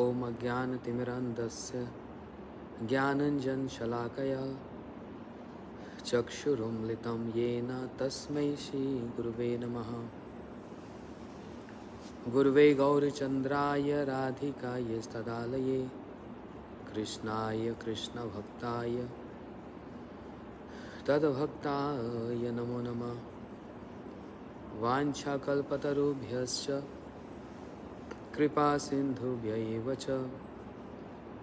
ओम अज्ञानतिमिरान्धस्य ज्ञानञ्जनशलाकया चक्षुरुन्मिलितं येन तस्मै श्रीगुरुवे नमः। गुरुवे गौरचन्द्राय राधिकाय तदालये कृष्णाय कृष्णभक्ताय तद्भक्ताय नमो नमः। वाञ्छाकल्पतरुभ्यश्च कृपा सिन्धुभ्य एव च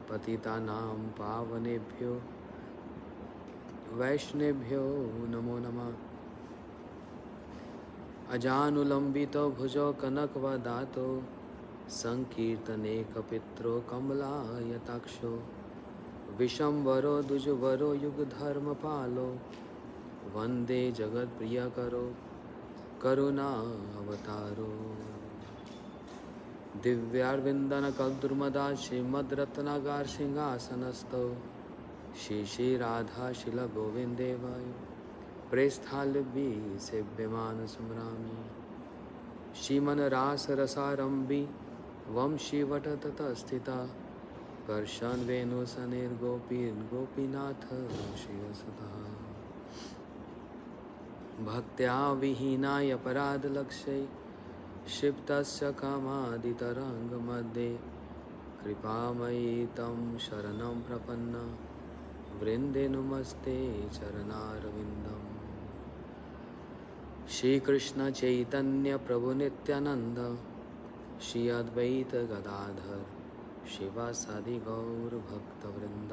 पतितानां पावनेभ्यो वैष्णवेभ्यो नमो नमः। अजानुलम्बितो भुजो कनकवदातो संकीर्तने कपित्रो कमलायताक्षो विशंवरो द्विजवरो युगधर्मपालो वन्दे जगत्प्रियकरो करुणावतारो। दिव्यार्विन्दनकल्द्रुमदा श्रीमद्रत्नागार सिंहासनस्थो श्री श्री राधा शिला गोविंदेवाय प्रेस्थालिभि सेव्यमान स्मरामि। श्रीमन रास रसारंभि वंशी वटतत स्थिता कर्षण वेणु सनिर्गोपीन गोपीनाथ श्रीवसुतः। भक्त्या विहीनाय अपराध लक्ष्ये क्षिप्तस्य कामादितरंग मध्ये कृपामयी तं शरणं प्रपन्ना वृंदे नुमस्ते चरणारविंदम। श्री कृष्ण चैतन्य प्रभु नित्यानंद श्री अद्वैत गदाधर शिवासादि गौर भक्तवृंद।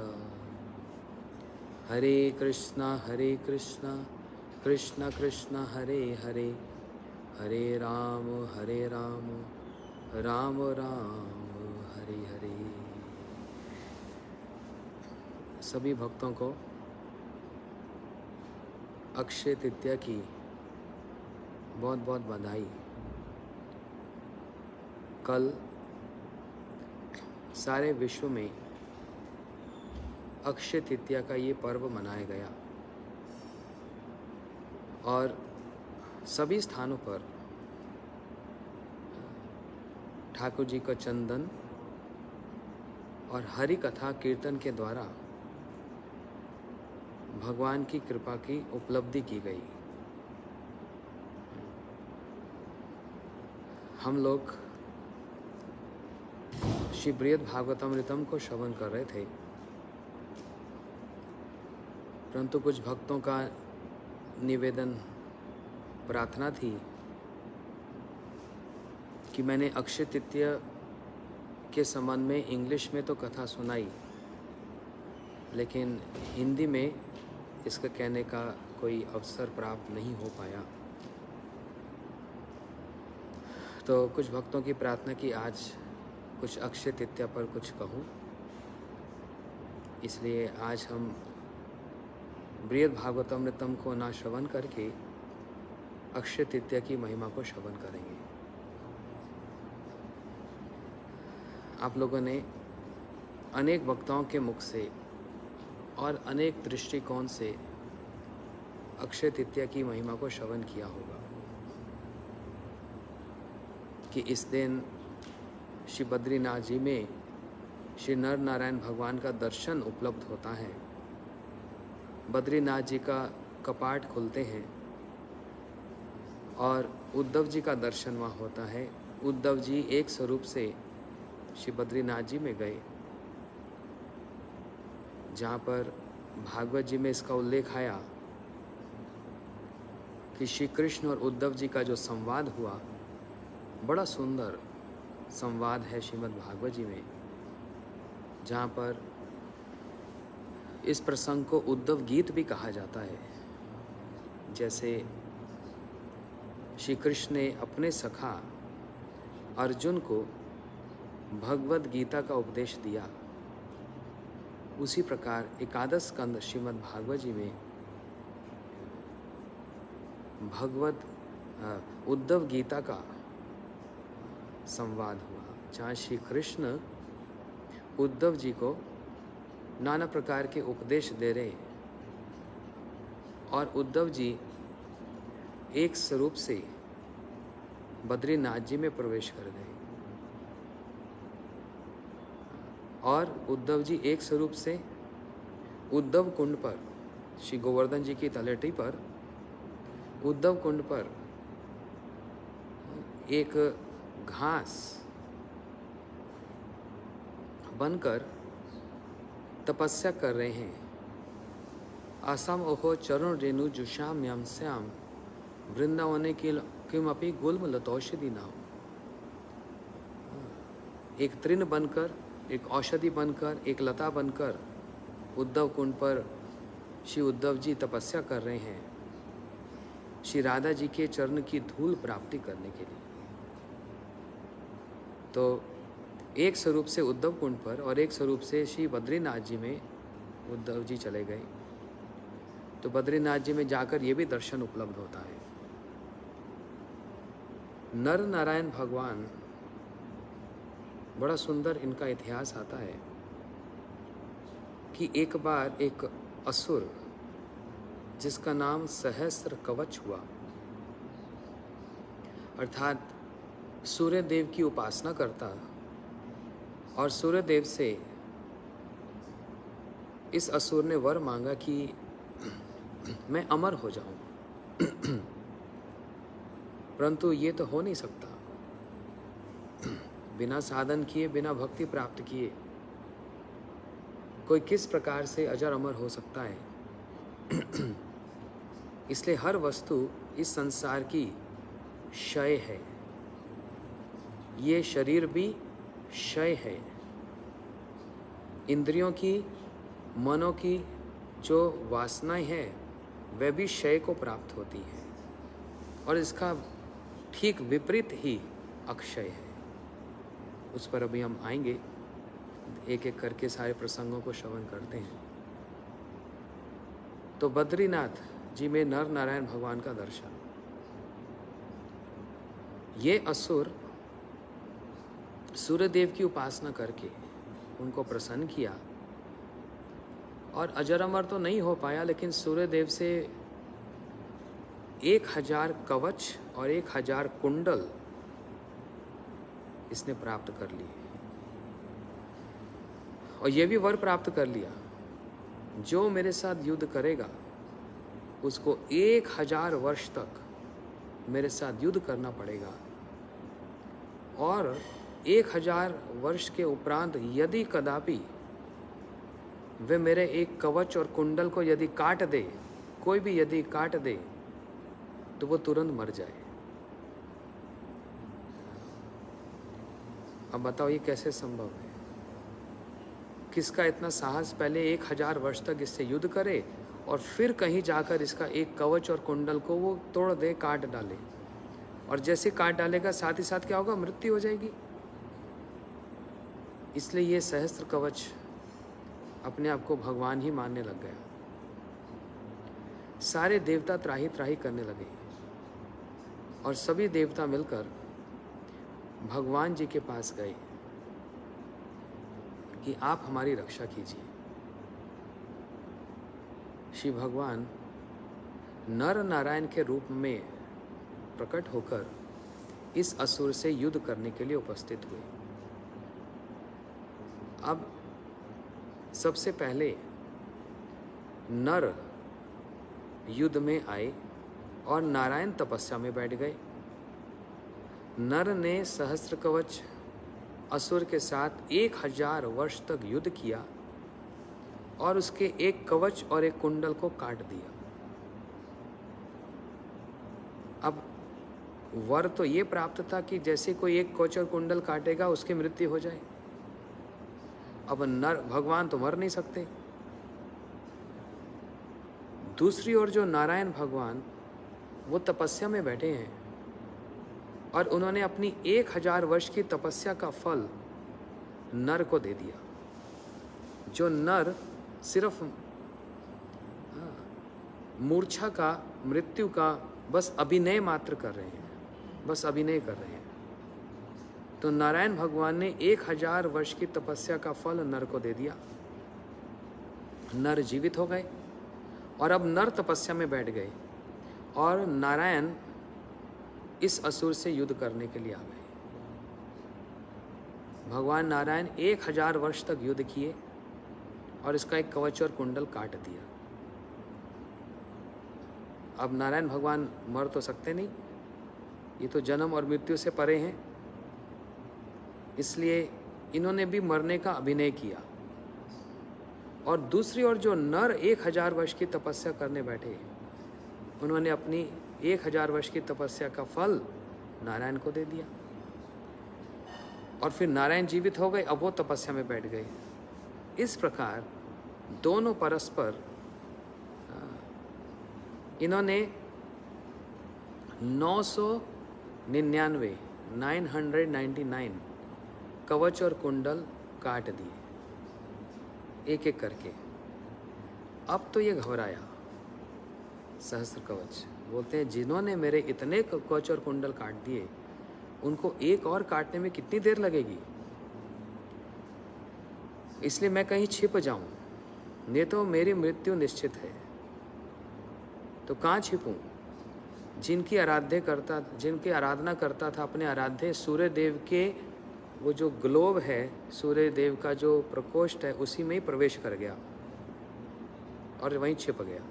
हरे कृष्णा कृष्ण कृष्ण हरे हरे हरे राम राम राम हरे हरे। सभी भक्तों को अक्षय तृतीया की बहुत बहुत बधाई। कल सारे विश्व में अक्षय तृतीया का ये पर्व मनाया गया और सभी स्थानों पर ठाकुर जी का चंदन और हरि कथा कीर्तन के द्वारा भगवान की कृपा की उपलब्धि की गई। हम लोग श्री बृहद भागवतामृतम को श्रवण कर रहे थे, परंतु कुछ भक्तों का निवेदन प्रार्थना थी कि मैंने अक्षय तृतीया के संबंध में इंग्लिश में तो कथा सुनाई, लेकिन हिंदी में इसका कहने का कोई अवसर प्राप्त नहीं हो पाया। तो कुछ भक्तों की प्रार्थना की आज कुछ अक्षय तृतीया पर कुछ कहूँ, इसलिए आज हम बृहद भागवतामृतम को ना श्रवण करके अक्षय तृतीया की महिमा को श्रवण करेंगे। आप लोगों ने अनेक वक्ताओं के मुख से और अनेक दृष्टिकोण से अक्षय तृतीया की महिमा को श्रवण किया होगा कि इस दिन श्री बद्रीनाथ जी में श्री नर नारायण भगवान का दर्शन उपलब्ध होता है। बद्रीनाथ जी का कपाट खुलते हैं और उद्धव जी का दर्शन वहाँ होता है। उद्धव जी एक स्वरूप से श्री बद्रीनाथ जी में गए, जहाँ पर भागवत जी में इसका उल्लेख आया कि श्री कृष्ण और उद्धव जी का जो संवाद हुआ, बड़ा सुंदर संवाद है श्रीमद् भागवत जी में, जहाँ पर इस प्रसंग को उद्धव गीत भी कहा जाता है। जैसे श्री कृष्ण ने अपने सखा अर्जुन को भगवद गीता का उपदेश दिया, उसी प्रकार एकादश स्कंद श्रीमद् भागवत जी में भगवद उद्धव गीता का संवाद हुआ, जहाँ श्री कृष्ण उद्धव जी को नाना प्रकार के उपदेश दे रहे और उद्धव जी एक स्वरूप से बद्रीनाथ जी में प्रवेश कर गए। और उद्धव जी एक स्वरूप से उद्धव कुंड पर, श्री गोवर्धन जी की तलेटी पर, उद्धव कुंड पर एक घास बनकर तपस्या कर रहे हैं। असम ओहो चरण रेणु जुषाम यम श्याम वृंदावने किमपि गुल्म लतौषधि नाम। एक तृण बनकर, एक औषधि बनकर, एक लता बनकर उद्धव कुंड पर श्री उद्धव जी तपस्या कर रहे हैं श्री राधा जी के चरण की धूल प्राप्ति करने के लिए। तो एक स्वरूप से उद्धव कुंड पर और एक स्वरूप से श्री बद्रीनाथ जी में उद्धव जी चले गए। तो बद्रीनाथ जी में जाकर ये भी दर्शन उपलब्ध होता है। नर नारायण भगवान, बड़ा सुंदर इनका इतिहास आता है कि एक बार एक असुर जिसका नाम सहस्त्र कवच हुआ, अर्थात सूर्य देव की उपासना करता और सूर्य देव से इस असुर ने वर मांगा कि मैं अमर हो जाऊं, परंतु ये तो हो नहीं सकता। बिना साधन किए, बिना भक्ति प्राप्त किए कोई किस प्रकार से अजर अमर हो सकता है। इसलिए हर वस्तु इस संसार की क्षय है, ये शरीर भी क्षय है। इंद्रियों की, मनों की जो वासनाएं हैं वह भी क्षय को प्राप्त होती है, और इसका ठीक विपरीत ही अक्षय है। उस पर अभी हम आएंगे, एक एक करके सारे प्रसंगों को श्रवण करते हैं। तो बद्रीनाथ जी में नर नारायण भगवान का दर्शन। ये असुर सूर्यदेव की उपासना करके उनको प्रसन्न किया और अजर अमर तो नहीं हो पाया, लेकिन सूर्यदेव से 1000 कवच और 1000 कुंडल इसने प्राप्त कर लिए, और ये भी वर प्राप्त कर लिया, जो मेरे साथ युद्ध करेगा उसको 1000 वर्ष तक मेरे साथ युद्ध करना पड़ेगा, और 1000 वर्ष के उपरांत यदि कदापि वे मेरे एक कवच और कुंडल को यदि काट दे, कोई भी यदि काट दे, तो वो तुरंत मर जाए। अब बताओ ये कैसे संभव है? किसका इतना साहस पहले 1000 वर्ष तक इससे युद्ध करे और फिर कहीं जाकर इसका एक कवच और कुंडल को वो तोड़ दे, काट डाले, और जैसे काट डालेगा साथ ही साथ क्या होगा? मृत्यु हो जाएगी। इसलिए ये सहस्त्र कवच अपने आप को भगवान ही मानने लग गया। सारे देवता त्राही त्राही करने लगे और सभी देवता मिलकर भगवान जी के पास गए कि आप हमारी रक्षा कीजिए। श्री भगवान नर नारायण के रूप में प्रकट होकर इस असुर से युद्ध करने के लिए उपस्थित हुए। अब सबसे पहले नर युद्ध में आए और नारायण तपस्या में बैठ गए। नर ने सहस्त्र कवच असुर के साथ 1000 वर्ष तक युद्ध किया और उसके एक कवच और एक कुंडल को काट दिया। अब वर तो ये प्राप्त था कि जैसे कोई एक कवच और कुंडल काटेगा उसकी मृत्यु हो जाए। अब नर भगवान तो मर नहीं सकते। दूसरी ओर जो नारायण भगवान वो तपस्या में बैठे हैं और उन्होंने अपनी 1000 वर्ष की तपस्या का फल नर को दे दिया। जो नर सिर्फ मूर्छा का, मृत्यु का बस अभिनय मात्र कर रहे हैं, बस अभिनय कर रहे हैं। तो नारायण भगवान ने 1000 वर्ष की तपस्या का फल नर को दे दिया। नर जीवित हो गए और अब नर तपस्या में बैठ गए और नारायण इस असुर से युद्ध करने के लिए आ गए। भगवान नारायण 1000 वर्ष तक युद्ध किए और इसका एक कवच और कुंडल काट दिया। अब नारायण भगवान मर तो सकते नहीं, ये तो जन्म और मृत्यु से परे हैं, इसलिए इन्होंने भी मरने का अभिनय किया। और दूसरी ओर जो नर 1000 वर्ष की तपस्या करने बैठे, उन्होंने अपनी 1000 वर्ष की तपस्या का फल नारायण को दे दिया और फिर नारायण जीवित हो गए, अब वो तपस्या में बैठ गए। इस प्रकार दोनों परस्पर इन्होंने 999 कवच और कुंडल काट दिए एक एक करके। अब तो ये घबराया सहस्त्र कवच, बोलते हैं जिन्होंने मेरे इतने कवच और कुंडल काट दिए, उनको एक और काटने में कितनी देर लगेगी, इसलिए मैं कहीं छिप जाऊं, नहीं तो मेरी मृत्यु निश्चित है। तो कहाँ छिपूं? जिनकी आराधना करता था अपने आराध्य सूर्य देव के, वो जो ग्लोब है सूर्य देव का जो प्रकोष्ठ है, उसी में ही प्रवेश कर गया और वहीं छिप गया।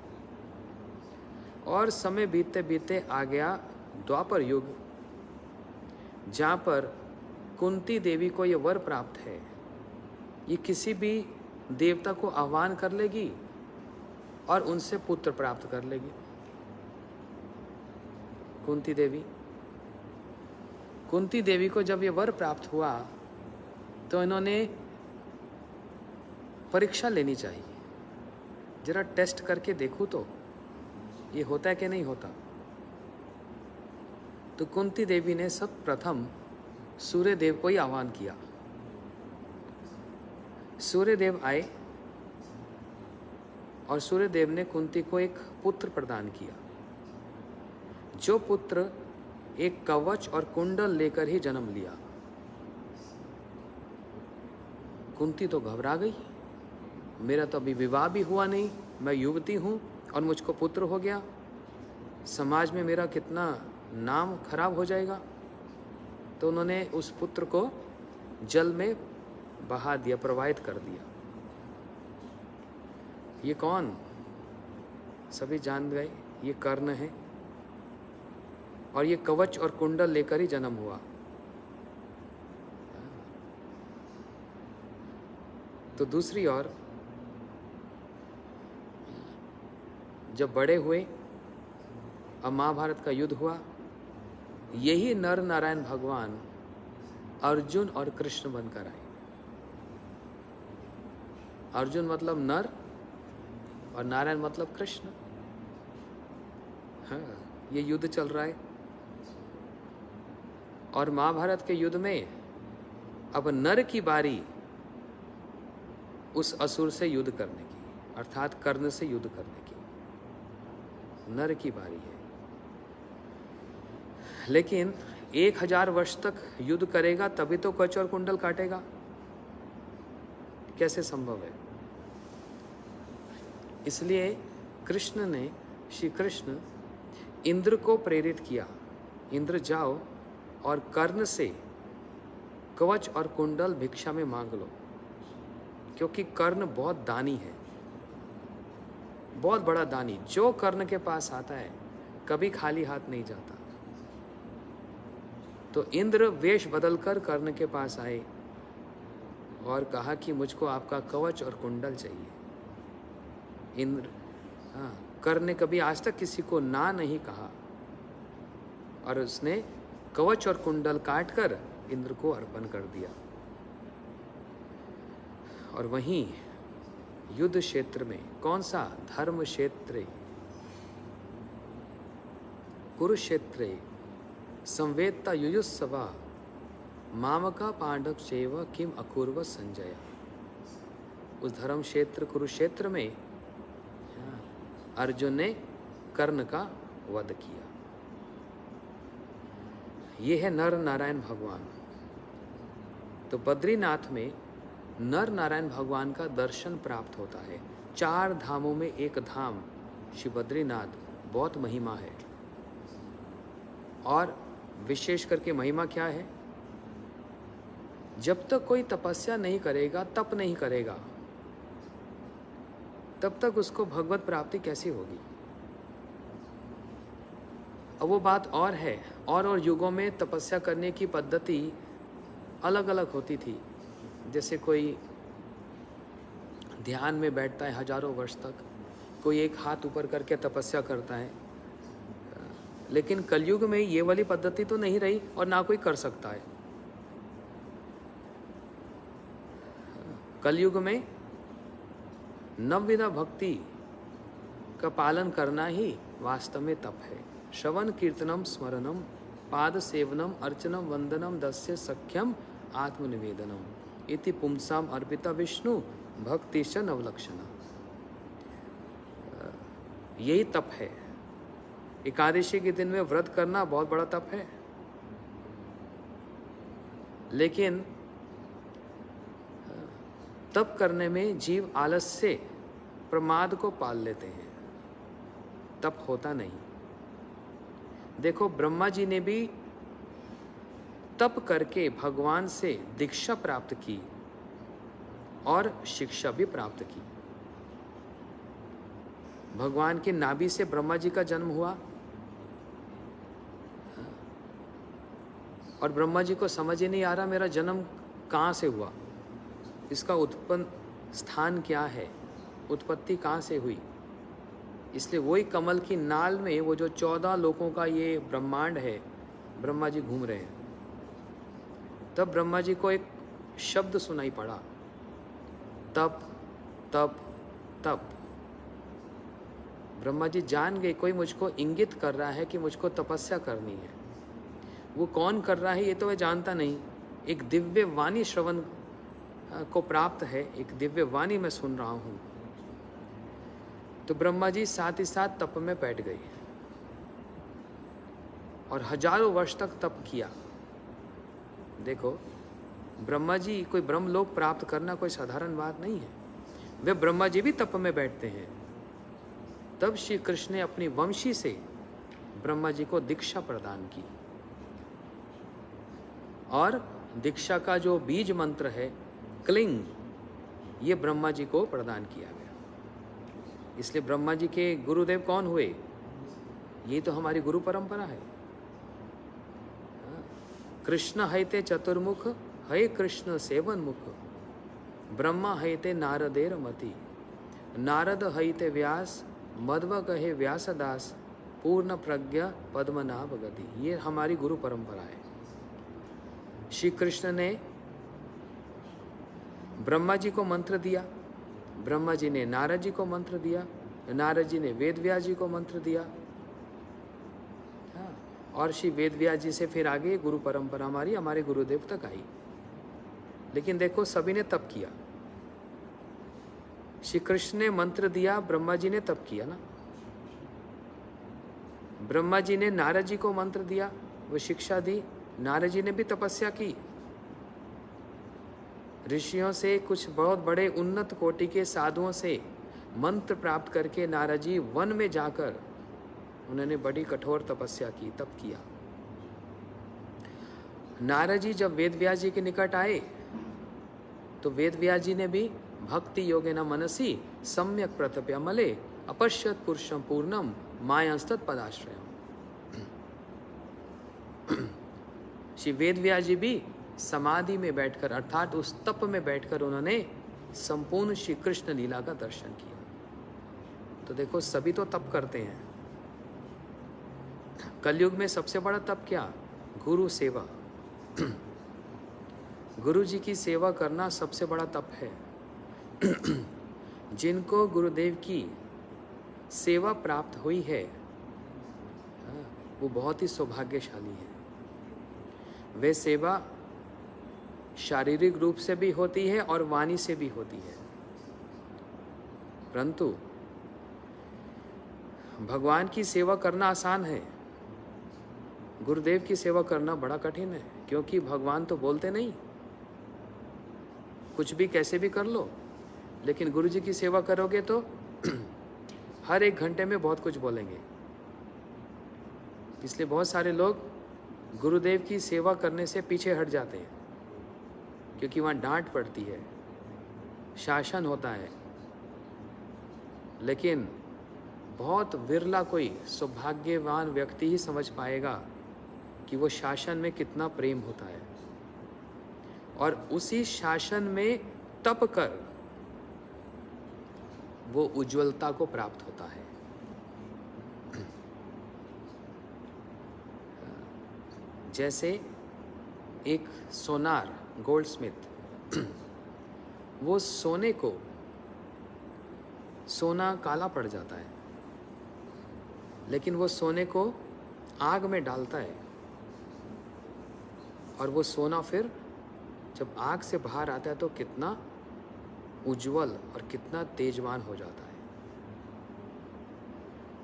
और समय बीतते बीतते आ गया द्वापर युग, जहाँ पर कुंती देवी को ये वर प्राप्त है, ये किसी भी देवता को आह्वान कर लेगी और उनसे पुत्र प्राप्त कर लेगी। कुंती देवी को जब ये वर प्राप्त हुआ तो इन्होंने परीक्षा लेनी चाहिए, जरा टेस्ट करके देखूं तो ये होता है कि नहीं होता। तो कुंती देवी ने सब प्रथम सूर्य देव को ही आह्वान किया। सूर्य देव आए और सूर्य देव ने कुंती को एक पुत्र प्रदान किया, जो पुत्र एक कवच और कुंडल लेकर ही जन्म लिया। कुंती तो घबरा गई, मेरा तो अभी विवाह भी हुआ नहीं, मैं युवती हूँ और मुझको पुत्र हो गया, समाज में मेरा कितना नाम खराब हो जाएगा। तो उन्होंने उस पुत्र को जल में बहा दिया, प्रवाहित कर दिया। ये कौन? सभी जान गए, ये कर्ण है और ये कवच और कुंडल लेकर ही जन्म हुआ। तो दूसरी ओर जब बड़े हुए, अब महाभारत का युद्ध हुआ, यही नर नारायण भगवान अर्जुन और कृष्ण बनकर आए। अर्जुन मतलब नर और नारायण मतलब कृष्ण। हाँ, ये युद्ध चल रहा है और महाभारत के युद्ध में अब नर की बारी उस असुर से युद्ध करने की, अर्थात कर्ण से युद्ध करने की नर की बारी है। लेकिन 1000 वर्ष तक युद्ध करेगा तभी तो कवच और कुंडल काटेगा, कैसे संभव है? इसलिए श्री कृष्ण इंद्र को प्रेरित किया, इंद्र जाओ और कर्ण से कवच और कुंडल भिक्षा में मांग लो, क्योंकि कर्ण बहुत दानी है, बहुत बड़ा दानी। जो कर्ण के पास आता है कभी खाली हाथ नहीं जाता। तो इंद्र वेश बदलकर कर्ण के पास आए और कहा कि मुझको आपका कवच और कुंडल चाहिए। इंद्र, कर्ण ने कभी आज तक किसी को ना नहीं कहा और उसने कवच और कुंडल काटकर इंद्र को अर्पण कर दिया। और वहीं युद्ध क्षेत्र में, कौन सा? धर्म क्षेत्र, कुरुक्षेत्र, संवेत्ता युयुत्सवा मामका पांडव चैव किम अकुर्व संजय। उस धर्म क्षेत्र कुरुक्षेत्र में अर्जुन ने कर्ण का वध किया। ये है नर नारायण भगवान। तो बद्रीनाथ में नर नारायण भगवान का दर्शन प्राप्त होता है। 4 धामों में एक धाम श्री बद्रीनाथ, बहुत महिमा है। और विशेष करके महिमा क्या है? जब तक कोई तपस्या नहीं करेगा, तप नहीं करेगा, तब तक उसको भगवत प्राप्ति कैसी होगी? अब वो बात और है, और युगों में तपस्या करने की पद्धति अलग अलग होती थी। जैसे कोई ध्यान में बैठता है हजारों वर्ष तक, कोई एक हाथ ऊपर करके तपस्या करता है। लेकिन कलयुग में ये वाली पद्धति तो नहीं रही और ना कोई कर सकता है। कलयुग में नवविधा भक्ति का पालन करना ही वास्तव में तप है। श्रवण कीर्तनम स्मरणम पाद सेवनम अर्चनम वंदनम दस्य सख्यम आत्मनिवेदनम इति पुंसाम अर्पिता विष्णु भक्तिश्च नवलक्षणा। यही तप है। एकादशी के दिन में व्रत करना बहुत बड़ा तप है, लेकिन तप करने में जीव आलस से प्रमाद को पाल लेते हैं, तप होता नहीं। देखो, ब्रह्मा जी ने भी तप करके भगवान से दीक्षा प्राप्त की और शिक्षा भी प्राप्त की। भगवान की नाभि से ब्रह्मा जी का जन्म हुआ और ब्रह्मा जी को समझ ही नहीं आ रहा मेरा जन्म कहाँ से हुआ, इसका उत्पन्न स्थान क्या है, उत्पत्ति कहाँ से हुई। इसलिए वही कमल की नाल में वो जो 14 लोकों का ये ब्रह्मांड है, ब्रह्मा जी घूम रहे हैं। तब ब्रह्मा जी को एक शब्द सुनाई पड़ा, तप तप तप। ब्रह्मा जी जान गए कोई मुझको इंगित कर रहा है कि मुझको तपस्या करनी है। वो कौन कर रहा है ये तो वह जानता नहीं। एक दिव्य वाणी श्रवण को प्राप्त है, एक दिव्य वाणी मैं सुन रहा हूँ। तो ब्रह्मा जी साथ ही साथ तप में बैठ गए और हजारों वर्ष तक तप किया। देखो, ब्रह्मा जी कोई ब्रह्मलोक प्राप्त करना कोई साधारण बात नहीं है। वे ब्रह्मा जी भी तप में बैठते हैं। तब श्री कृष्ण ने अपनी वंशी से ब्रह्मा जी को दीक्षा प्रदान की और दीक्षा का जो बीज मंत्र है क्लिंग, ये ब्रह्मा जी को प्रदान किया गया। इसलिए ब्रह्मा जी के गुरुदेव कौन हुए? ये तो हमारी गुरु परंपरा है। कृष्ण हैते चतुर्मुख, है कृष्ण सेवन मुख, ब्रह्मा हैते नारदेर मति, नारद हैते व्यास, मध्व कहे व्यासदास, पूर्ण प्रज्ञा पद्मनाभ गति। ये हमारी गुरु परंपरा है। श्री कृष्ण ने ब्रह्मा जी को मंत्र दिया, ब्रह्मा जी ने नारद जी को मंत्र दिया, नारद जी ने वेद व्यास जी को मंत्र दिया, और श्री वेद व्यास जी से फिर आगे गुरु परंपरा हमारे गुरुदेव तक आई। लेकिन देखो, सभी ने तप किया। श्री कृष्ण ने मंत्र दिया, ब्रह्मा जी ने तप किया ना। ब्रह्मा जी ने नारद जी को मंत्र दिया, वो शिक्षा दी, नारद जी ने भी तपस्या की। ऋषियों से, कुछ बहुत बड़े उन्नत कोटि के साधुओं से मंत्र प्राप्त करके नारद जी वन में जाकर उन्होंने बड़ी कठोर तपस्या की, तप किया। नारद जी जब वेद व्यास जी के निकट आए तो वेद व्यास जी ने भी भक्ति योगेन मनसि सम्यक प्रतप्य मले अपश्यत पुरुषम पूर्णम मायांस्तत् पदाश्रयम। श्री वेद व्यास जी भी समाधि में बैठकर, अर्थात उस तप में बैठकर उन्होंने संपूर्ण श्री कृष्ण लीला का दर्शन किया। तो देखो, सभी तो तप करते हैं। कलयुग में सबसे बड़ा तप क्या? गुरु सेवा। गुरु जी की सेवा करना सबसे बड़ा तप है। जिनको गुरुदेव की सेवा प्राप्त हुई है वो बहुत ही सौभाग्यशाली है। वे सेवा शारीरिक रूप से भी होती है और वाणी से भी होती है, परंतु भगवान की सेवा करना आसान है, गुरुदेव की सेवा करना बड़ा कठिन है। क्योंकि भगवान तो बोलते नहीं, कुछ भी कैसे भी कर लो, लेकिन गुरु जी की सेवा करोगे तो हर एक घंटे में बहुत कुछ बोलेंगे। इसलिए बहुत सारे लोग गुरुदेव की सेवा करने से पीछे हट जाते हैं। क्योंकि वहाँ डांट पड़ती है, शासन होता है। लेकिन बहुत विरला कोई सौभाग्यवान व्यक्ति ही समझ पाएगा कि वो शासन में कितना प्रेम होता है, और उसी शासन में तप कर वो उज्ज्वलता को प्राप्त होता है। जैसे एक सोनार, गोल्डस्मिथ, वो सोने को, सोना काला पड़ जाता है, लेकिन वो सोने को आग में डालता है, और वो सोना फिर जब आग से बाहर आता है तो कितना उज्जवल और कितना तेजवान हो जाता है।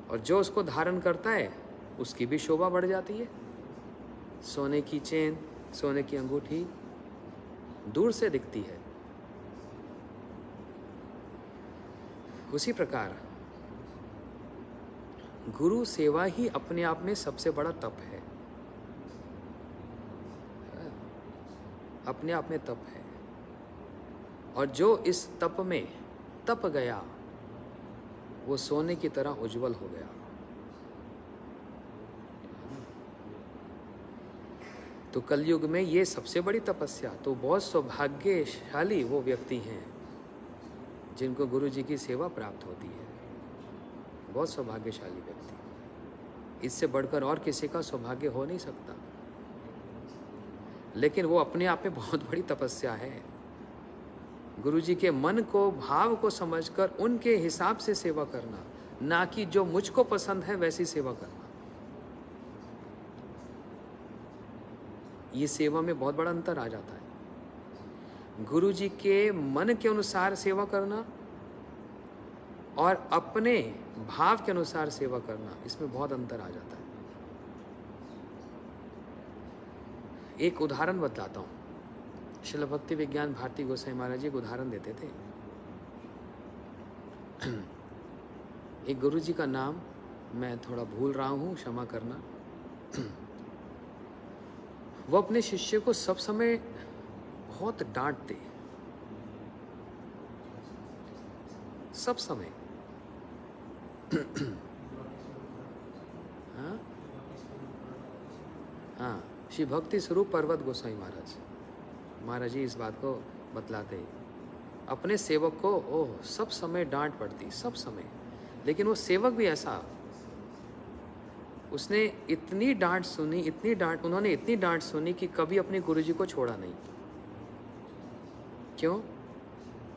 और जो उसको धारण करता है उसकी भी शोभा बढ़ जाती है। सोने की चेन, सोने की अंगूठी दूर से दिखती है। उसी प्रकार गुरु सेवा ही अपने आप में सबसे बड़ा तप है, अपने आप में तप है। और जो इस तप में तप गया वो सोने की तरह उज्जवल हो गया। तो कलयुग में ये सबसे बड़ी तपस्या, तो बहुत सौभाग्यशाली वो व्यक्ति हैं जिनको गुरु जी की सेवा प्राप्त होती है। बहुत सौभाग्यशाली व्यक्ति, इससे बढ़कर और किसी का सौभाग्य हो नहीं सकता। लेकिन वो अपने आप में बहुत बड़ी तपस्या है। गुरु जी के मन को, भाव को समझकर उनके हिसाब से सेवा करना, ना कि जो मुझको पसंद है वैसी सेवा करना। ये सेवा में बहुत बड़ा अंतर आ जाता है। गुरु जी के मन के अनुसार सेवा करना और अपने भाव के अनुसार सेवा करना, इसमें बहुत अंतर आ जाता है। एक उदाहरण बतलाता हूँ। श्रील भक्ति विज्ञान भारती गोसाई महाराज जी एक उदाहरण देते थे। एक गुरु जी का नाम मैं थोड़ा भूल रहा हूँ, क्षमा करना। वो अपने शिष्य को सब समय बहुत डांटते, सब समय। हाँ, श्री भक्ति स्वरूप पर्वत गोसाई महाराज जी इस बात को बतलाते हैं। अपने सेवक को ओह सब समय डांट पड़ती, सब समय। लेकिन वो सेवक भी ऐसा, उसने इतनी डांट सुनी, उन्होंने इतनी डांट सुनी कि कभी अपने गुरुजी को छोड़ा नहीं। क्यों?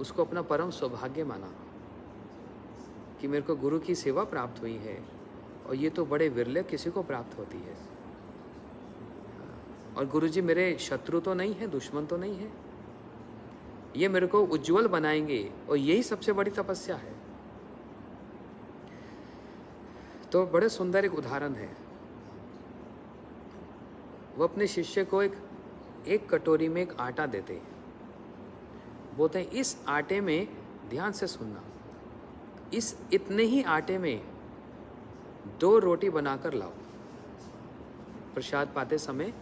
उसको अपना परम सौभाग्य माना कि मेरे को गुरु की सेवा प्राप्त हुई है, और ये तो बड़े विरले किसी को प्राप्त होती है। और गुरुजी मेरे शत्रु तो नहीं है, दुश्मन तो नहीं है, ये मेरे को उज्जवल बनाएंगे, और यही सबसे बड़ी तपस्या है। तो बड़े सुंदर एक उदाहरण है। वो अपने शिष्य को एक कटोरी में एक आटा देते हैं। बोलते हैं इस आटे में, ध्यान से सुनना, इस इतने ही आटे में 2 रोटी बनाकर लाओ। प्रसाद पाते समय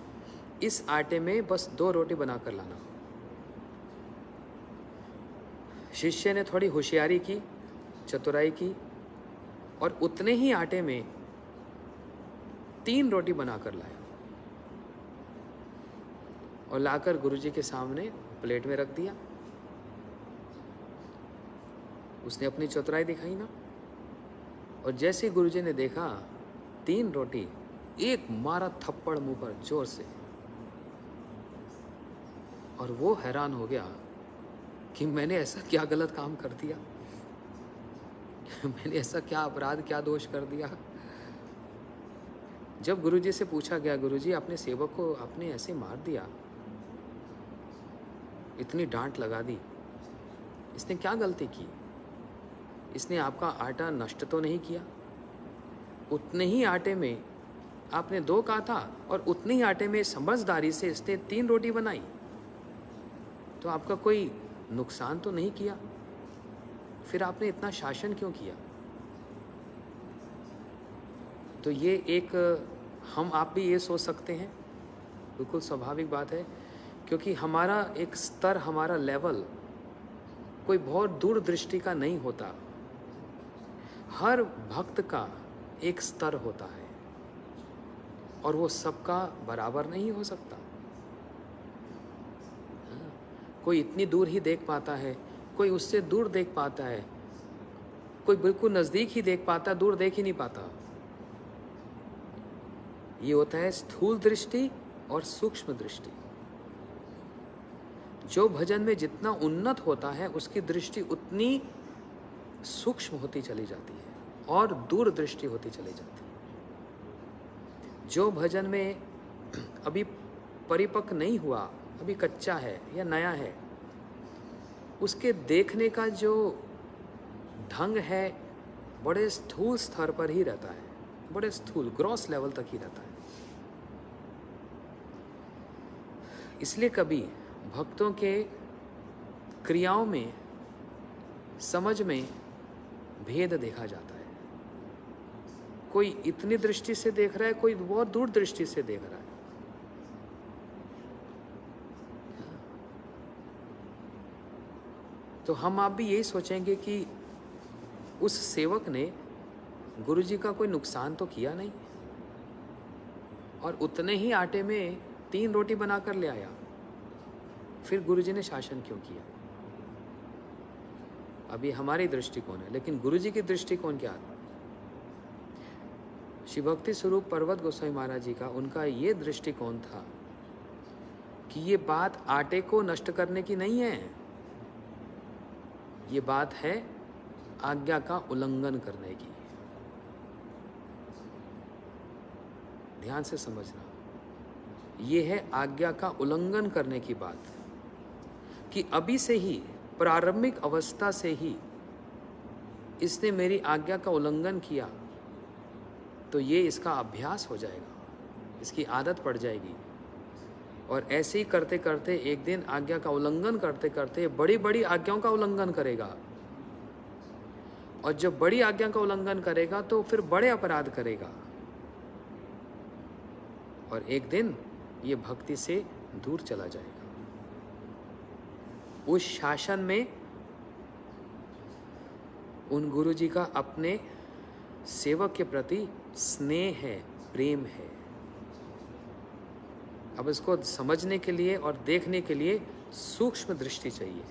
इस आटे में बस 2 रोटी बनाकर लाना। शिष्य ने थोड़ी होशियारी की, चतुराई की, और उतने ही आटे में 3 रोटी बनाकर लाया और लाकर गुरुजी के सामने प्लेट में रख दिया। उसने अपनी चतुराई दिखाई ना, और जैसे ही गुरुजी ने देखा 3 रोटी, एक मारा थप्पड़ मुंह पर जोर से, और वो हैरान हो गया कि मैंने ऐसा क्या गलत काम कर दिया, मैंने ऐसा क्या अपराध, क्या दोष कर दिया। जब गुरुजी से पूछा गया, गुरुजी आपने सेवक को आपने ऐसे मार दिया, इतनी डांट लगा दी, इसने क्या गलती की? इसने आपका आटा नष्ट तो नहीं किया? उतने ही आटे में आपने 2 कहा था, और उतने ही आटे में समझदारी से इसने 3 रोटी बनाई, तो आपका कोई नुकसान तो नहीं किया? फिर आपने इतना शासन क्यों किया? तो ये एक, हम आप भी ये सोच सकते हैं, बिल्कुल स्वाभाविक बात है, क्योंकि हमारा एक स्तर, हमारा लेवल कोई बहुत दूरदृष्टि का नहीं होता। हर भक्त का एक स्तर होता है और वो सबका बराबर नहीं हो सकता। कोई इतनी दूर ही देख पाता है, कोई उससे दूर देख पाता है, कोई बिल्कुल नज़दीक ही देख पाता, दूर देख ही नहीं पाता। ये होता है स्थूल दृष्टि और सूक्ष्म दृष्टि। जो भजन में जितना उन्नत होता है उसकी दृष्टि उतनी सूक्ष्म होती चली जाती है और दूर दृष्टि होती चली जाती है। जो भजन में अभी परिपक्व नहीं हुआ, अभी कच्चा है या नया है, उसके देखने का जो ढंग है बड़े स्थूल स्तर पर ही रहता है, बड़े स्थूल ग्रॉस लेवल तक ही रहता है। इसलिए कभी भक्तों के क्रियाओं में, समझ में भेद देखा जाता है। कोई इतनी दृष्टि से देख रहा है, कोई बहुत दूर दृष्टि से देख रहा है। तो हम आप भी यही सोचेंगे कि उस सेवक ने गुरु जी का कोई नुकसान तो किया नहीं और उतने ही आटे में 3 रोटी बनाकर ले आया, फिर गुरु जी ने शासन क्यों किया? अभी हमारी दृष्टिकोण है, लेकिन गुरु जी की दृष्टिकोण क्या है? श्री भक्ति स्वरूप पर्वत गोस्वामी महाराज जी का, उनका ये दृष्टिकोण था कि ये बात आटे को नष्ट करने की नहीं है, ये बात है आज्ञा का उल्लंघन करने की। ध्यान से समझना, ये है आज्ञा का उल्लंघन करने की बात, कि अभी से ही, प्रारंभिक अवस्था से ही इसने मेरी आज्ञा का उल्लंघन किया तो ये इसका अभ्यास हो जाएगा, इसकी आदत पड़ जाएगी और ऐसे ही करते करते एक दिन आज्ञा का उल्लंघन करते करते बड़ी बड़ी आज्ञाओं का उल्लंघन करेगा और जब बड़ी आज्ञा का उल्लंघन करेगा तो फिर बड़े अपराध करेगा और एक दिन ये भक्ति से दूर चला जाएगा। उस शासन में उन गुरु जी का अपने सेवक के प्रति स्नेह है, प्रेम है। अब इसको समझने के लिए और देखने के लिए सूक्ष्म दृष्टि चाहिए,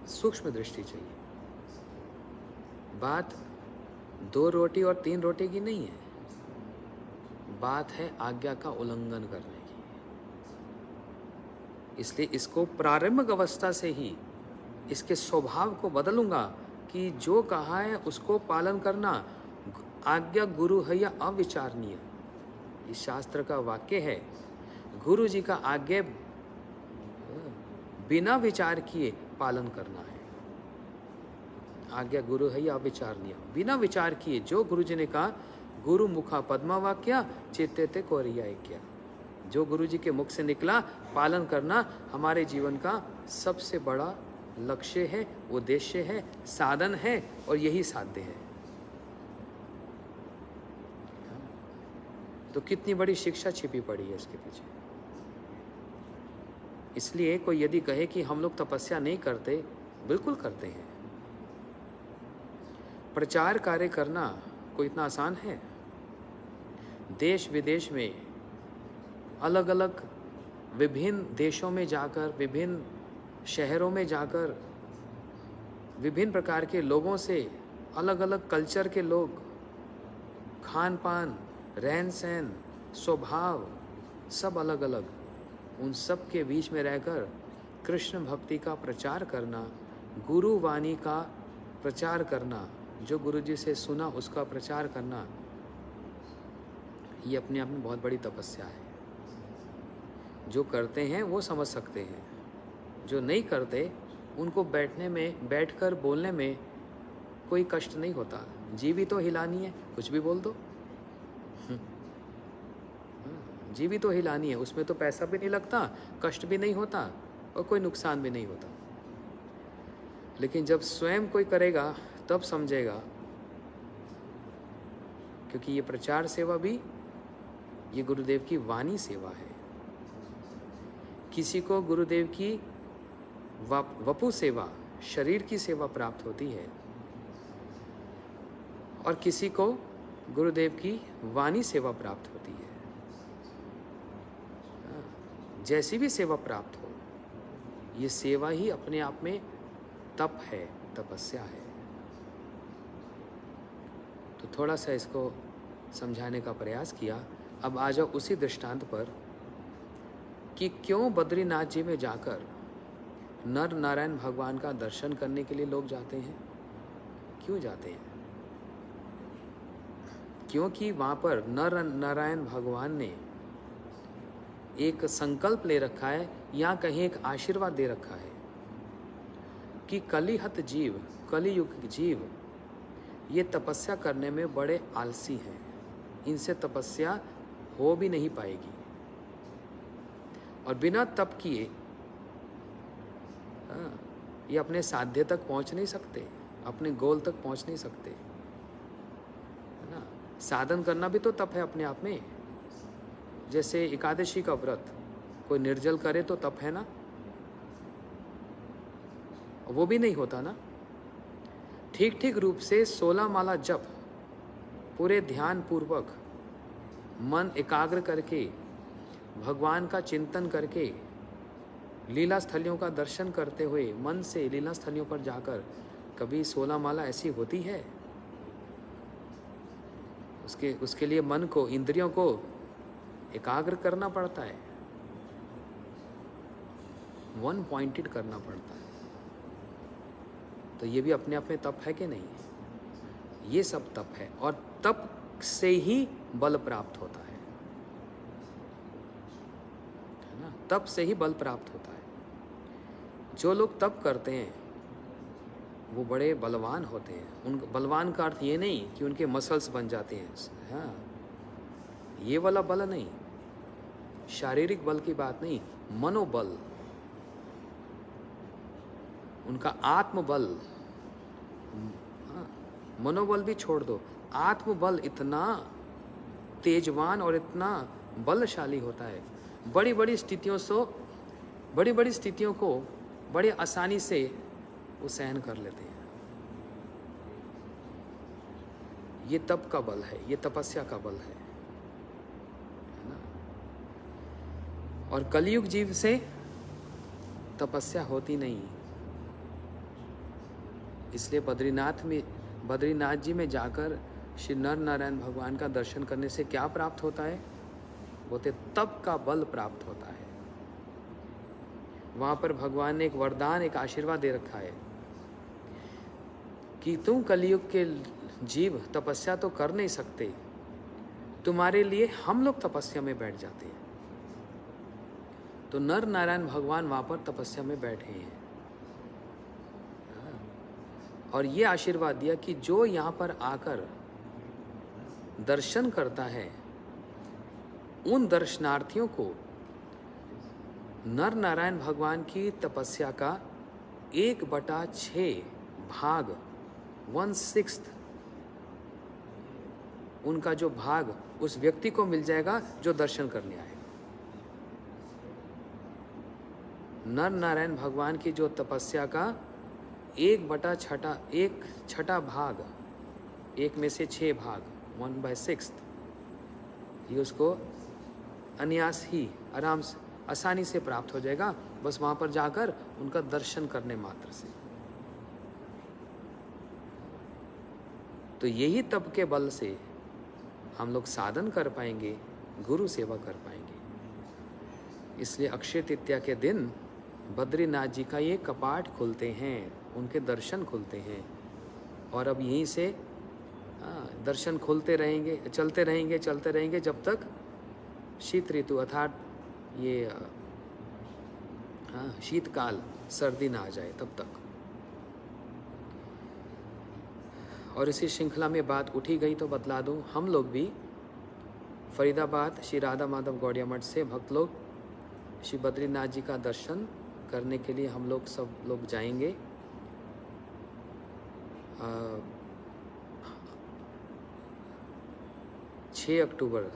सूक्ष्म दृष्टि चाहिए। बात 2 रोटी और 3 रोटी की नहीं है, बात है आज्ञा का उल्लंघन करने की। इसलिए इसको प्रारंभिक अवस्था से ही इसके स्वभाव को बदलूंगा कि जो कहा है उसको पालन करना। आज्ञा गुरु है या अविचारणीय, इस शास्त्र का वाक्य है। गुरु जी का आज्ञा बिना विचार किए पालन करना है। आज्ञा गुरु है या अविचारणीय, बिना विचार किए जो गुरु जी ने कहा, गुरु मुखा पद्मा वाक्या चित्ते कोरिया क्या, जो गुरु जी के मुख से निकला पालन करना हमारे जीवन का सबसे बड़ा लक्ष्य है, उद्देश्य है, साधन है और यही साध्य है। तो कितनी बड़ी शिक्षा छिपी पड़ी है इसके पीछे। इसलिए कोई यदि कहे कि हम लोग तपस्या नहीं करते, बिल्कुल करते हैं। प्रचार कार्य करना कोई इतना आसान है? देश विदेश में अलग अलग विभिन्न देशों में जाकर, विभिन्न शहरों में जाकर, विभिन्न प्रकार के लोगों से, अलग अलग कल्चर के लोग, खान पान, रहन सहन, स्वभाव सब अलग अलग, उन सब के बीच में रहकर कृष्ण भक्ति का प्रचार करना, गुरु वाणी का प्रचार करना, जो गुरु जी से सुना उसका प्रचार करना, ये अपने आप में बहुत बड़ी तपस्या है। जो करते हैं वो समझ सकते हैं, जो नहीं करते उनको बैठकर बोलने में कोई कष्ट नहीं होता। जी भी तो हिलानी है, कुछ भी बोल दो। जी भी तो हिलानी है, उसमें तो पैसा भी नहीं लगता, कष्ट भी नहीं होता और कोई नुकसान भी नहीं होता। लेकिन जब स्वयं कोई करेगा तब समझेगा, क्योंकि ये प्रचार सेवा भी ये गुरुदेव की वाणी सेवा है। किसी को गुरुदेव की वपु सेवा, शरीर की सेवा प्राप्त होती है, और किसी को गुरुदेव की वाणी सेवा प्राप्त होती है। जैसी भी सेवा प्राप्त हो, ये सेवा ही अपने आप में तप है, तपस्या है। तो थोड़ा सा इसको समझाने का प्रयास किया। अब आ जाओ उसी दृष्टांत पर कि क्यों बद्रीनाथ जी में जाकर नर नारायण भगवान का दर्शन करने के लिए लोग जाते हैं। क्यों जाते हैं? क्योंकि वहाँ पर नर नारायण भगवान ने एक संकल्प ले रखा है, या कहीं एक आशीर्वाद दे रखा है कि कलिहत जीव, कलियुग जीव ये तपस्या करने में बड़े आलसी हैं, इनसे तपस्या हो भी नहीं पाएगी, और बिना तप किए ये अपने साध्य तक पहुंच नहीं सकते, अपने गोल तक पहुंच नहीं सकते, है ना। साधन करना भी तो तप है अपने आप में। जैसे एकादशी का व्रत कोई निर्जल करे तो तप है ना, वो भी नहीं होता ना। ठीक ठीक रूप से 16 माला जप पूरे ध्यान पूर्वक मन एकाग्र करके भगवान का चिंतन करके लीला स्थलियों का दर्शन करते हुए मन से लीला स्थलियों पर जाकर कभी 16 माला ऐसी होती है? उसके लिए मन को, इंद्रियों को एकाग्र करना पड़ता है, वन पॉइंटेड करना पड़ता है। तो ये भी अपने आप में तप है कि नहीं? ये सब तप है, और तप से ही बल प्राप्त होता है ना। तप से ही बल प्राप्त होता है। जो लोग तप करते हैं वो बड़े बलवान होते हैं। उन बलवान का अर्थ ये नहीं कि उनके मसल्स बन जाते हैं, हाँ, ये वाला बल नहीं, शारीरिक बल की बात नहीं, मनोबल, उनका आत्मबल। हाँ, मनोबल भी छोड़ दो, आत्मबल इतना तेजवान और इतना बलशाली होता है। बड़ी बड़ी स्थितियों को बड़ी आसानी से वो सहन कर लेते हैं। ये तप का बल है, ये तपस्या का बल है ना। और कलयुग जीव से तपस्या होती नहीं। इसलिए बद्रीनाथ जी में जाकर श्री नर नारायण भगवान का दर्शन करने से क्या प्राप्त होता है? बोलते तप का बल प्राप्त होता है। वहां पर भगवान ने एक वरदान, एक आशीर्वाद दे रखा है कि तुम कलयुग के जीव तपस्या तो कर नहीं सकते, तुम्हारे लिए हम लोग तपस्या में बैठ जाते हैं। तो नर नारायण भगवान वहां पर तपस्या में बैठे हैं, और ये आशीर्वाद दिया कि जो यहाँ पर आकर दर्शन करता है, उन दर्शनार्थियों को नर नारायण भगवान की तपस्या का 1/6 भाग, 1/6 उनका जो भाग उस व्यक्ति को मिल जाएगा जो दर्शन करने आए। नर नारायण भगवान की जो तपस्या का 1/6 भाग, 1 में से 6 भाग, 1/6, ये उसको अनायास ही, आराम से, आसानी से प्राप्त हो जाएगा, बस वहाँ पर जाकर उनका दर्शन करने मात्र से। तो यही तप के बल से हम लोग साधन कर पाएंगे, गुरु सेवा कर पाएंगे। इसलिए अक्षय तृतीया के दिन बद्रीनाथ जी का ये कपाट खुलते हैं, उनके दर्शन खुलते हैं, और अब यहीं से दर्शन खुलते रहेंगे, चलते रहेंगे जब तक शीत ऋतु अर्थात ये शीतकाल, सर्दी ना आ जाए तब तक। और इसी श्रृंखला में बात उठी गई तो बतला दूं, हम लोग भी फरीदाबाद श्री राधा माधव गौड़िया मठ से भक्त लोग श्री बद्रीनाथ जी का दर्शन करने के लिए हम लोग सब लोग जाएंगे। 6 अक्टूबर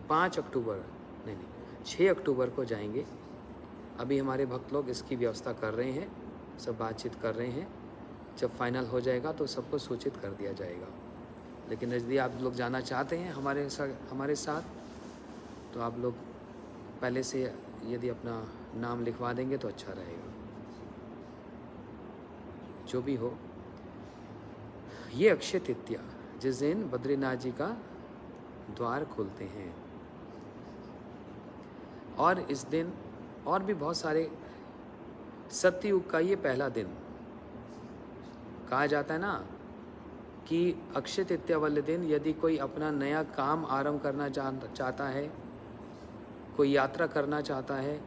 5 अक्टूबर नहीं 6 अक्टूबर को जाएंगे। अभी हमारे भक्त लोग इसकी व्यवस्था कर रहे हैं, सब बातचीत कर रहे हैं। जब फाइनल हो जाएगा तो सबको सूचित कर दिया जाएगा। लेकिन यदि आप लोग जाना चाहते हैं हमारे साथ तो आप लोग पहले से यदि अपना नाम लिखवा देंगे तो अच्छा रहेगा। जो भी हो, ये अक्षय तृतीया जिस दिन बद्रीनाथ जी का द्वार खुलते हैं, और इस दिन और भी बहुत सारे, सत्ययुग का ये पहला दिन कहा जाता है ना कि अक्षय तृतीया वाले दिन यदि कोई अपना नया काम आरंभ करना चाहता है, कोई यात्रा करना चाहता है,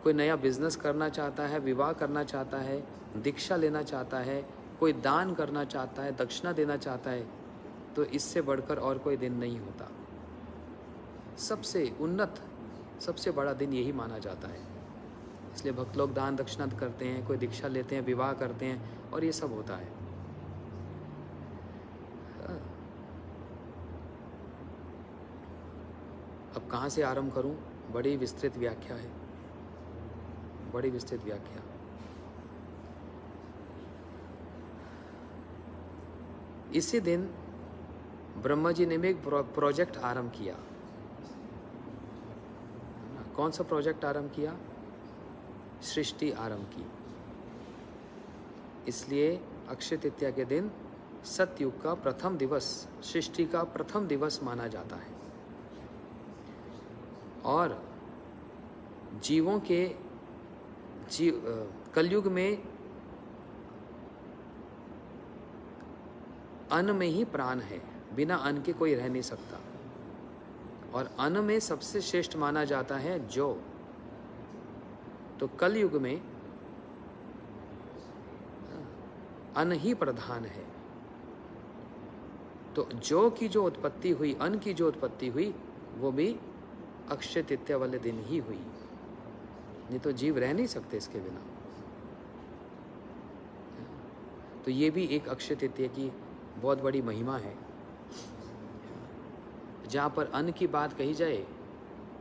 कोई नया बिजनेस करना चाहता है, विवाह करना चाहता है, दीक्षा लेना चाहता है, कोई दान करना चाहता है, दक्षिणा देना चाहता है, तो इससे बढ़कर और कोई दिन नहीं होता। सबसे उन्नत, सबसे बड़ा दिन यही माना जाता है। इसलिए भक्त लोग दान दक्षिणा करते हैं, कोई दीक्षा लेते हैं, विवाह करते हैं, और ये सब होता है। अब कहाँ से आरंभ करूं? बड़ी विस्तृत व्याख्या है, बड़ी विस्तृत व्याख्या। इसी दिन ब्रह्मा जी ने भी एक प्रोजेक्ट आरंभ किया। कौन सा प्रोजेक्ट आरंभ किया? सृष्टि आरंभ की। इसलिए अक्षय तृतीया के दिन सतयुग का प्रथम दिवस, सृष्टि का प्रथम दिवस माना जाता है। और जीवों के कलयुग में अन्न में ही प्राण है, बिना अन्न के कोई रह नहीं सकता। और अन्न में सबसे श्रेष्ठ माना जाता है जौ। तो कलयुग में अन्न ही प्रधान है। तो जौ की जो उत्पत्ति हुई, अन्न की जो उत्पत्ति हुई, वो भी अक्षय तृतीया वाले दिन ही हुई। नहीं तो जीव रह नहीं सकते इसके बिना। तो ये भी एक अक्षय तृतीया की बहुत बड़ी महिमा है। जहाँ पर अन्न की बात कही जाए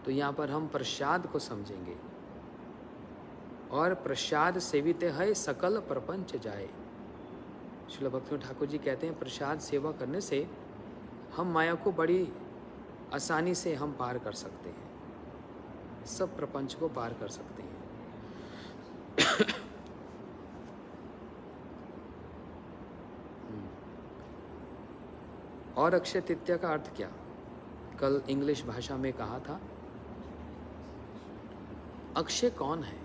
तो यहाँ पर हम प्रसाद को समझेंगे। और प्रसाद सेविते है सकल प्रपंच जाए। श्रील भक्ति ठाकुर जी कहते हैं प्रसाद सेवा करने से हम माया को बड़ी आसानी से हम पार कर सकते हैं, सब प्रपंच को पार कर सकते हैं। और अक्षय तृतीया का अर्थ क्या? कल इंग्लिश भाषा में कहा था, अक्षय कौन है?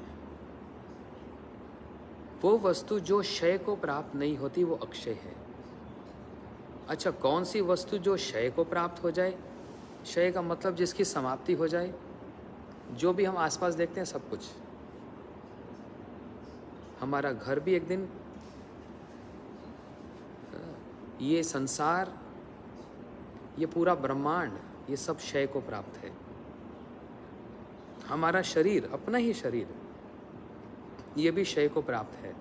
वो वस्तु जो क्षय को प्राप्त नहीं होती, वो अक्षय है। अच्छा, कौन सी वस्तु जो क्षय को प्राप्त हो जाए? क्षय का मतलब जिसकी समाप्ति हो जाए। जो भी हम आसपास देखते हैं सब कुछ, हमारा घर भी एक दिन, ये संसार, ये पूरा ब्रह्मांड, ये सब क्षय को प्राप्त है। हमारा शरीर, अपना ही शरीर, ये भी क्षय को प्राप्त है,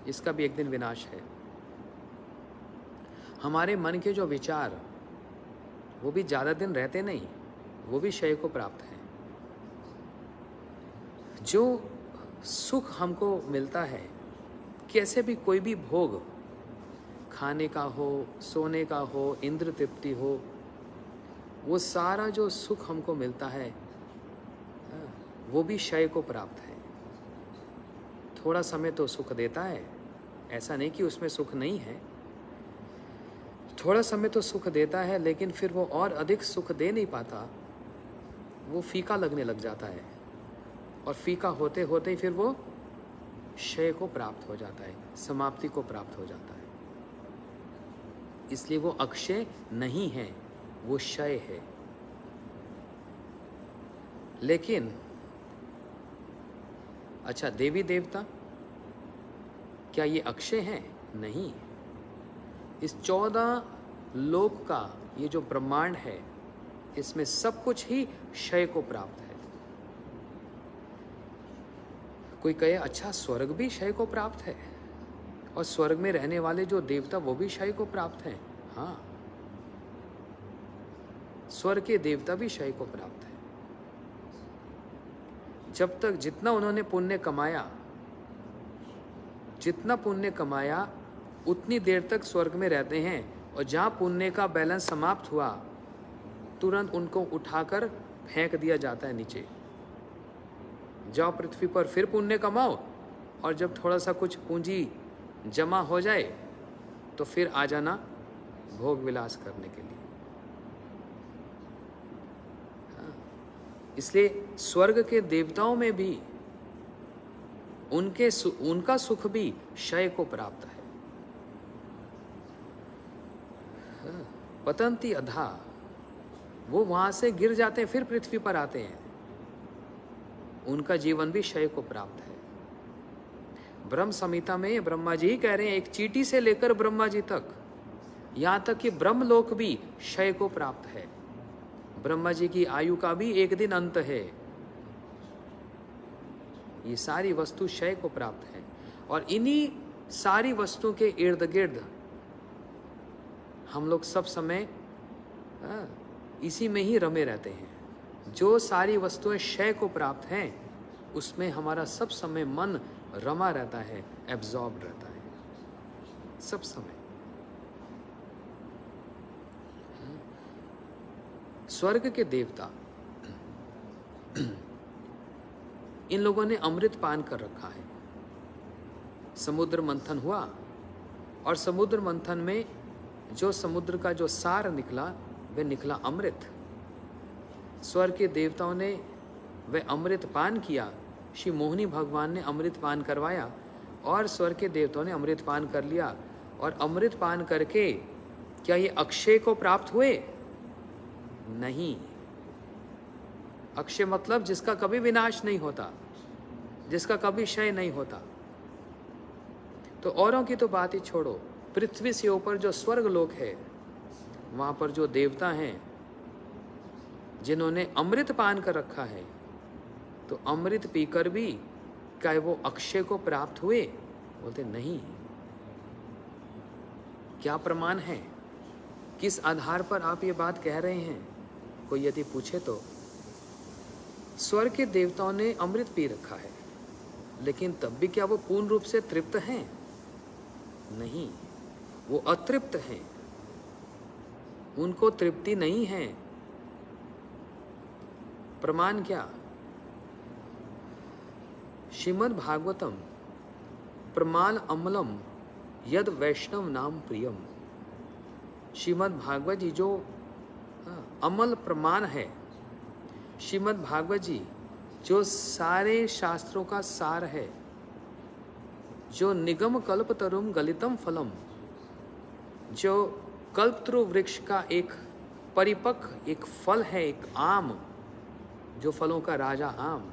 इसका भी एक दिन विनाश है। हमारे मन के जो विचार, वो भी ज़्यादा दिन रहते नहीं, वो भी क्षय को प्राप्त है। जो सुख हमको मिलता है, कैसे भी कोई भी भोग, खाने का हो, सोने का हो, इंद्र तृप्ति हो, वो सारा जो सुख हमको मिलता है वो भी क्षय को प्राप्त है। थोड़ा समय तो सुख देता है, ऐसा नहीं कि उसमें सुख नहीं है। थोड़ा समय तो सुख देता है, लेकिन फिर वो और अधिक सुख दे नहीं पाता, वो फीका लगने लग जाता है। और फीका होते होते ही फिर वो क्षय को प्राप्त हो जाता है, समाप्ति को प्राप्त हो जाता है। इसलिए वो अक्षय नहीं है, वो क्षय है। लेकिन अच्छा, देवी देवता क्या ये अक्षय हैं? नहीं। इस 14 लोक का ये जो ब्रह्मांड है, इसमें सब कुछ ही क्षय को प्राप्त है। कोई कहे अच्छा, स्वर्ग भी क्षय को प्राप्त है, और स्वर्ग में रहने वाले जो देवता वो भी क्षय को प्राप्त हैं। हाँ, स्वर्ग के देवता भी क्षय को प्राप्त है। जब तक जितना उन्होंने पुण्य कमाया, जितना पुण्य कमाया उतनी देर तक स्वर्ग में रहते हैं, और जहाँ पुण्य का बैलेंस समाप्त हुआ तुरंत उनको उठाकर फेंक दिया जाता है नीचे। जाओ पृथ्वी पर फिर पुण्य कमाओ, और जब थोड़ा सा कुछ पूंजी जमा हो जाए तो फिर आ जाना भोग विलास करने के लिए। इसलिए स्वर्ग के देवताओं में भी उनका सुख भी क्षय को प्राप्त है। पतंती अधा, वो वहां से गिर जाते हैं फिर पृथ्वी पर आते हैं, उनका जीवन भी क्षय को प्राप्त है। ब्रह्म संहिता में ब्रह्मा जी ही कह रहे हैं, एक चींटी से लेकर ब्रह्मा जी तक, यहां तक कि ब्रह्मलोक भी क्षय को प्राप्त है। ब्रह्मा जी की आयु का भी एक दिन अंत है। ये सारी वस्तु क्षय को प्राप्त है, और इन्हीं सारी वस्तुओं के इर्द गिर्द हम लोग सब समय इसी में ही रमे रहते हैं। जो सारी वस्तुएं क्षय को प्राप्त हैं उसमें हमारा सब समय मन रमा रहता है, एब्जॉर्ब रहता है सब समय। स्वर्ग के देवता, इन लोगों ने अमृत पान कर रखा है। समुद्र मंथन हुआ, और समुद्र मंथन में जो समुद्र का जो सार निकला वह निकला अमृत। स्वर्ग के देवताओं ने वह अमृत पान किया। श्री मोहिनी भगवान ने अमृत पान करवाया, और स्वर्ग के देवताओं ने अमृत पान कर लिया। और अमृत पान करके क्या ये अक्षय को प्राप्त हुए? नहीं। अक्षय मतलब जिसका कभी विनाश नहीं होता, जिसका कभी क्षय नहीं होता। तो औरों की तो बात ही छोड़ो, पृथ्वी से ऊपर जो स्वर्ग लोक है, वहां पर जो देवता हैं जिन्होंने अमृत पान कर रखा है, तो अमृत पीकर भी क्या वो अक्षय को प्राप्त हुए? बोलते नहीं। क्या प्रमाण है? किस आधार पर आप ये बात कह रहे हैं? कोई यदि पूछे तो स्वर्ग के देवताओं ने अमृत पी रखा है, लेकिन तब भी क्या वो पूर्ण रूप से तृप्त हैं? नहीं, वो अतृप्त हैं, उनको तृप्ति नहीं है। प्रमाण क्या? श्रीमद् भागवतम प्रमाण अमलम यद वैष्णव नाम प्रियम। श्रीमद् भागवत जी जो अमल प्रमाण है, श्रीमद् भागवत जी जो सारे शास्त्रों का सार है, जो निगम कल्पतरुम गलितम फलम, जो कल्पतरु वृक्ष का एक परिपक्व एक फल है, एक आम, जो फलों का राजा आम,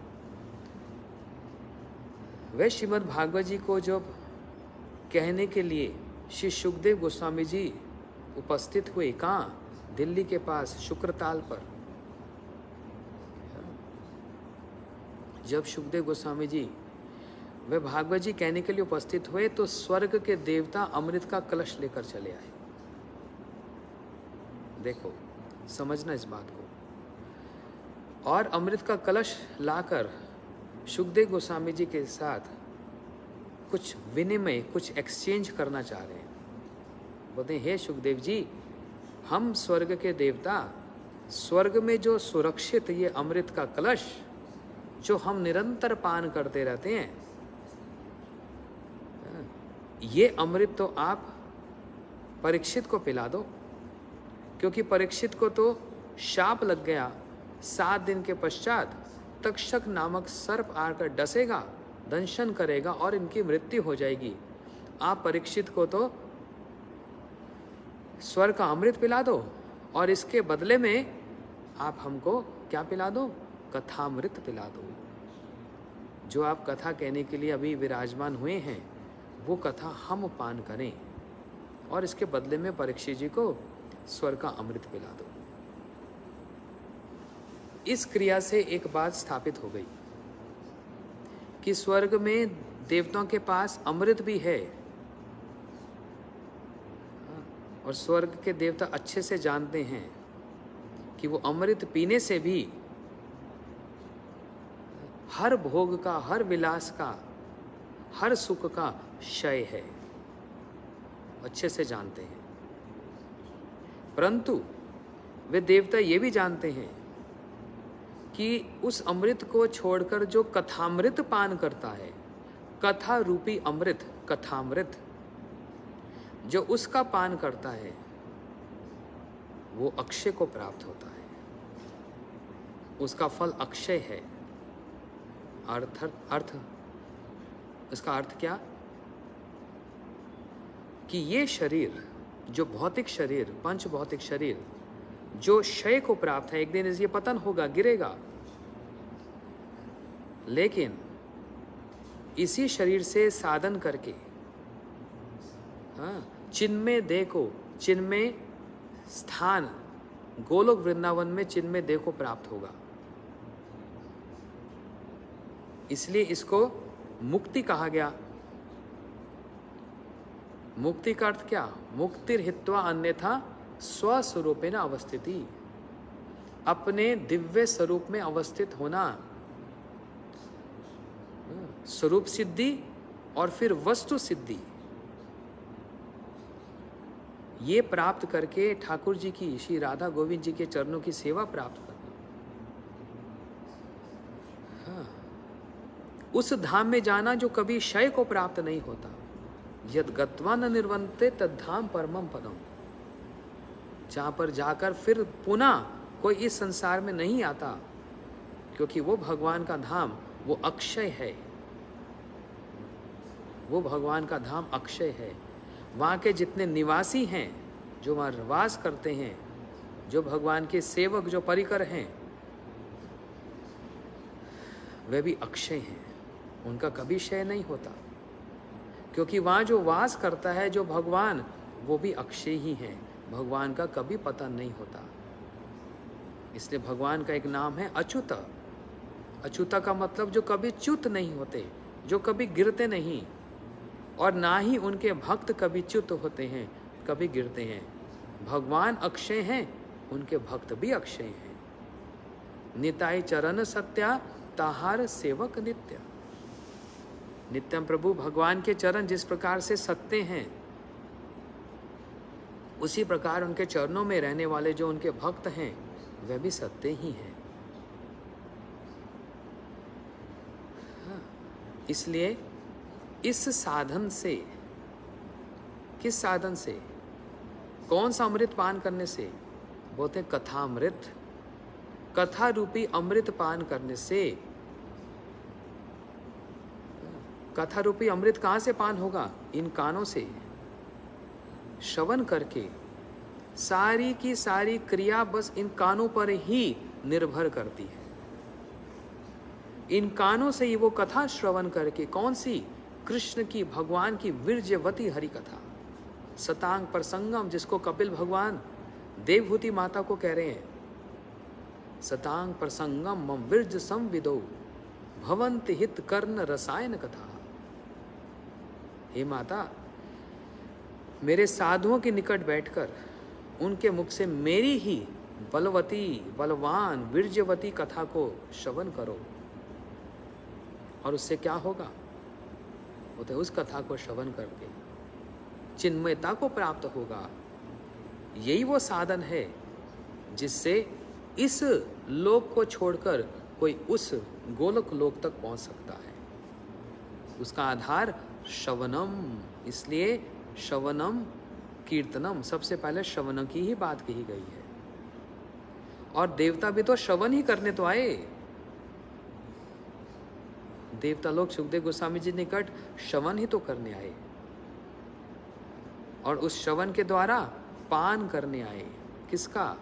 वह श्रीमद् भागवत जी को जब कहने के लिए श्री सुखदेव गोस्वामी जी उपस्थित हुए, कहाँ? दिल्ली के पास शुक्रताल पर। जब सुखदेव गोस्वामी जी वे भागवत जी कहने के लिए उपस्थित हुए, तो स्वर्ग के देवता अमृत का कलश लेकर चले आए। देखो, समझना इस बात को। और अमृत का कलश लाकर सुखदेव गोस्वामी जी के साथ कुछ विनिमय, कुछ एक्सचेंज करना चाह रहे हैं। बोलते हैं, हे सुखदेव जी, हम स्वर्ग के देवता, स्वर्ग में जो सुरक्षित ये अमृत का कलश जो हम निरंतर पान करते रहते हैं, ये अमृत तो आप परीक्षित को पिला दो, क्योंकि परीक्षित को तो शाप लग गया। 7 दिन के पश्चात तक्षक नामक सर्प आकर डसेगा, दंशन करेगा और इनकी मृत्यु हो जाएगी। आप परीक्षित को तो स्वर्ग का अमृत पिला दो, और इसके बदले में आप हमको क्या पिला दो? कथामृत पिला दो। जो आप कथा कहने के लिए अभी विराजमान हुए हैं, वो कथा हम पान करें, और इसके बदले में परीक्षित जी को स्वर्ग का अमृत पिला दो। इस क्रिया से एक बात स्थापित हो गई कि स्वर्ग में देवताओं के पास अमृत भी है, और स्वर्ग के देवता अच्छे से जानते हैं कि वो अमृत पीने से भी हर भोग का, हर विलास का, हर सुख का क्षय है, अच्छे से जानते हैं। परंतु वे देवता ये भी जानते हैं कि उस अमृत को छोड़कर जो कथामृत पान करता है, कथा रूपी अमृत, कथामृत जो उसका पान करता है, वो अक्षय को प्राप्त होता है, उसका फल अक्षय है। अर्थ इसका अर्थ क्या? कि ये शरीर, जो भौतिक शरीर, पंच भौतिक शरीर जो क्षय को प्राप्त है, एक दिन ये पतन होगा, गिरेगा, लेकिन इसी शरीर से साधन करके, हाँ, चिन्मय देह को, चिन्मय स्थान गोलोक वृंदावन में चिन्मय देह को प्राप्त होगा। इसलिए इसको मुक्ति कहा गया। मुक्ति का अर्थ क्या? मुक्तिर हित्वा अन्यथा स्वस्वरूपेण अवस्थिति, अपने दिव्य स्वरूप में अवस्थित होना, स्वरूप सिद्धि और फिर वस्तु सिद्धि, ये प्राप्त करके ठाकुर जी की, श्री राधा गोविंद जी के चरणों की सेवा प्राप्त करना। हाँ, उस धाम में जाना जो कभी क्षय को प्राप्त नहीं होता। यद गत्वा न निर्वन्ते तद धाम परमम पदम, जहाँ पर जाकर फिर पुनः कोई इस संसार में नहीं आता, क्योंकि वो भगवान का धाम, वो अक्षय है, वो भगवान का धाम अक्षय है। वहाँ के जितने निवासी हैं, जो वहाँ वास करते हैं, जो भगवान के सेवक, जो परिकर हैं, वे भी अक्षय हैं, उनका कभी क्षय नहीं होता, क्योंकि वहाँ जो वास करता है जो भगवान, वो भी अक्षय ही है, भगवान का कभी पतन नहीं होता। इसलिए भगवान का एक नाम है अच्युत। अच्युता का मतलब जो कभी च्युत नहीं होते, जो कभी गिरते नहीं, और ना ही उनके भक्त कभी च्युत होते हैं, कभी गिरते हैं। भगवान अक्षय हैं, उनके भक्त भी अक्षय हैं। निताई चरण सत्या ताहार सेवक नित्य। नित्यम प्रभु भगवान के चरण जिस प्रकार से सत्य हैं, उसी प्रकार उनके चरणों में रहने वाले जो उनके भक्त हैं, वे भी सत्य ही हैं। हाँ, इसलिए इस साधन से, किस साधन से, कौन सा अमृत पान करने से? बोलते हैं कथामृत। कथा रूपी अमृत पान करने से। कथा रूपी अमृत कहाँ से पान होगा? इन कानों से श्रवण करके। सारी की सारी क्रिया बस इन कानों पर ही निर्भर करती है। इन कानों से ही वो कथा श्रवण करके, कौन सी? कृष्ण की, भगवान की वीर्यवती हरि कथा, सतांग प्रसंगम, जिसको कपिल भगवान देवहूति माता को कह रहे हैं, सतांग प्रसंगम मम वीर्य संविदो भवंति हित कर्ण रसायन कथा। हे माता, मेरे साधुओं के निकट बैठकर उनके मुख से मेरी ही बलवती, बलवान, वीर्यवती कथा को श्रवण करो। और उससे क्या होगा? बोलते उस कथा को श्रवण करके चिन्मयता को प्राप्त होगा। यही वो साधन है जिससे इस लोक को छोड़कर कोई उस गोलोक लोक तक पहुंच सकता है। उसका आधार श्रवणम। इसलिए श्रवणम कीर्तनम, सबसे पहले श्रवण की ही बात कही गई है। और देवता भी तो श्रवण ही करने तो आए। देवता लोग सुखदेव गोस्वामी जी निकट श्रवण ही तो करने आए, और उस श्रवण के द्वारा पान करने आए। किसका?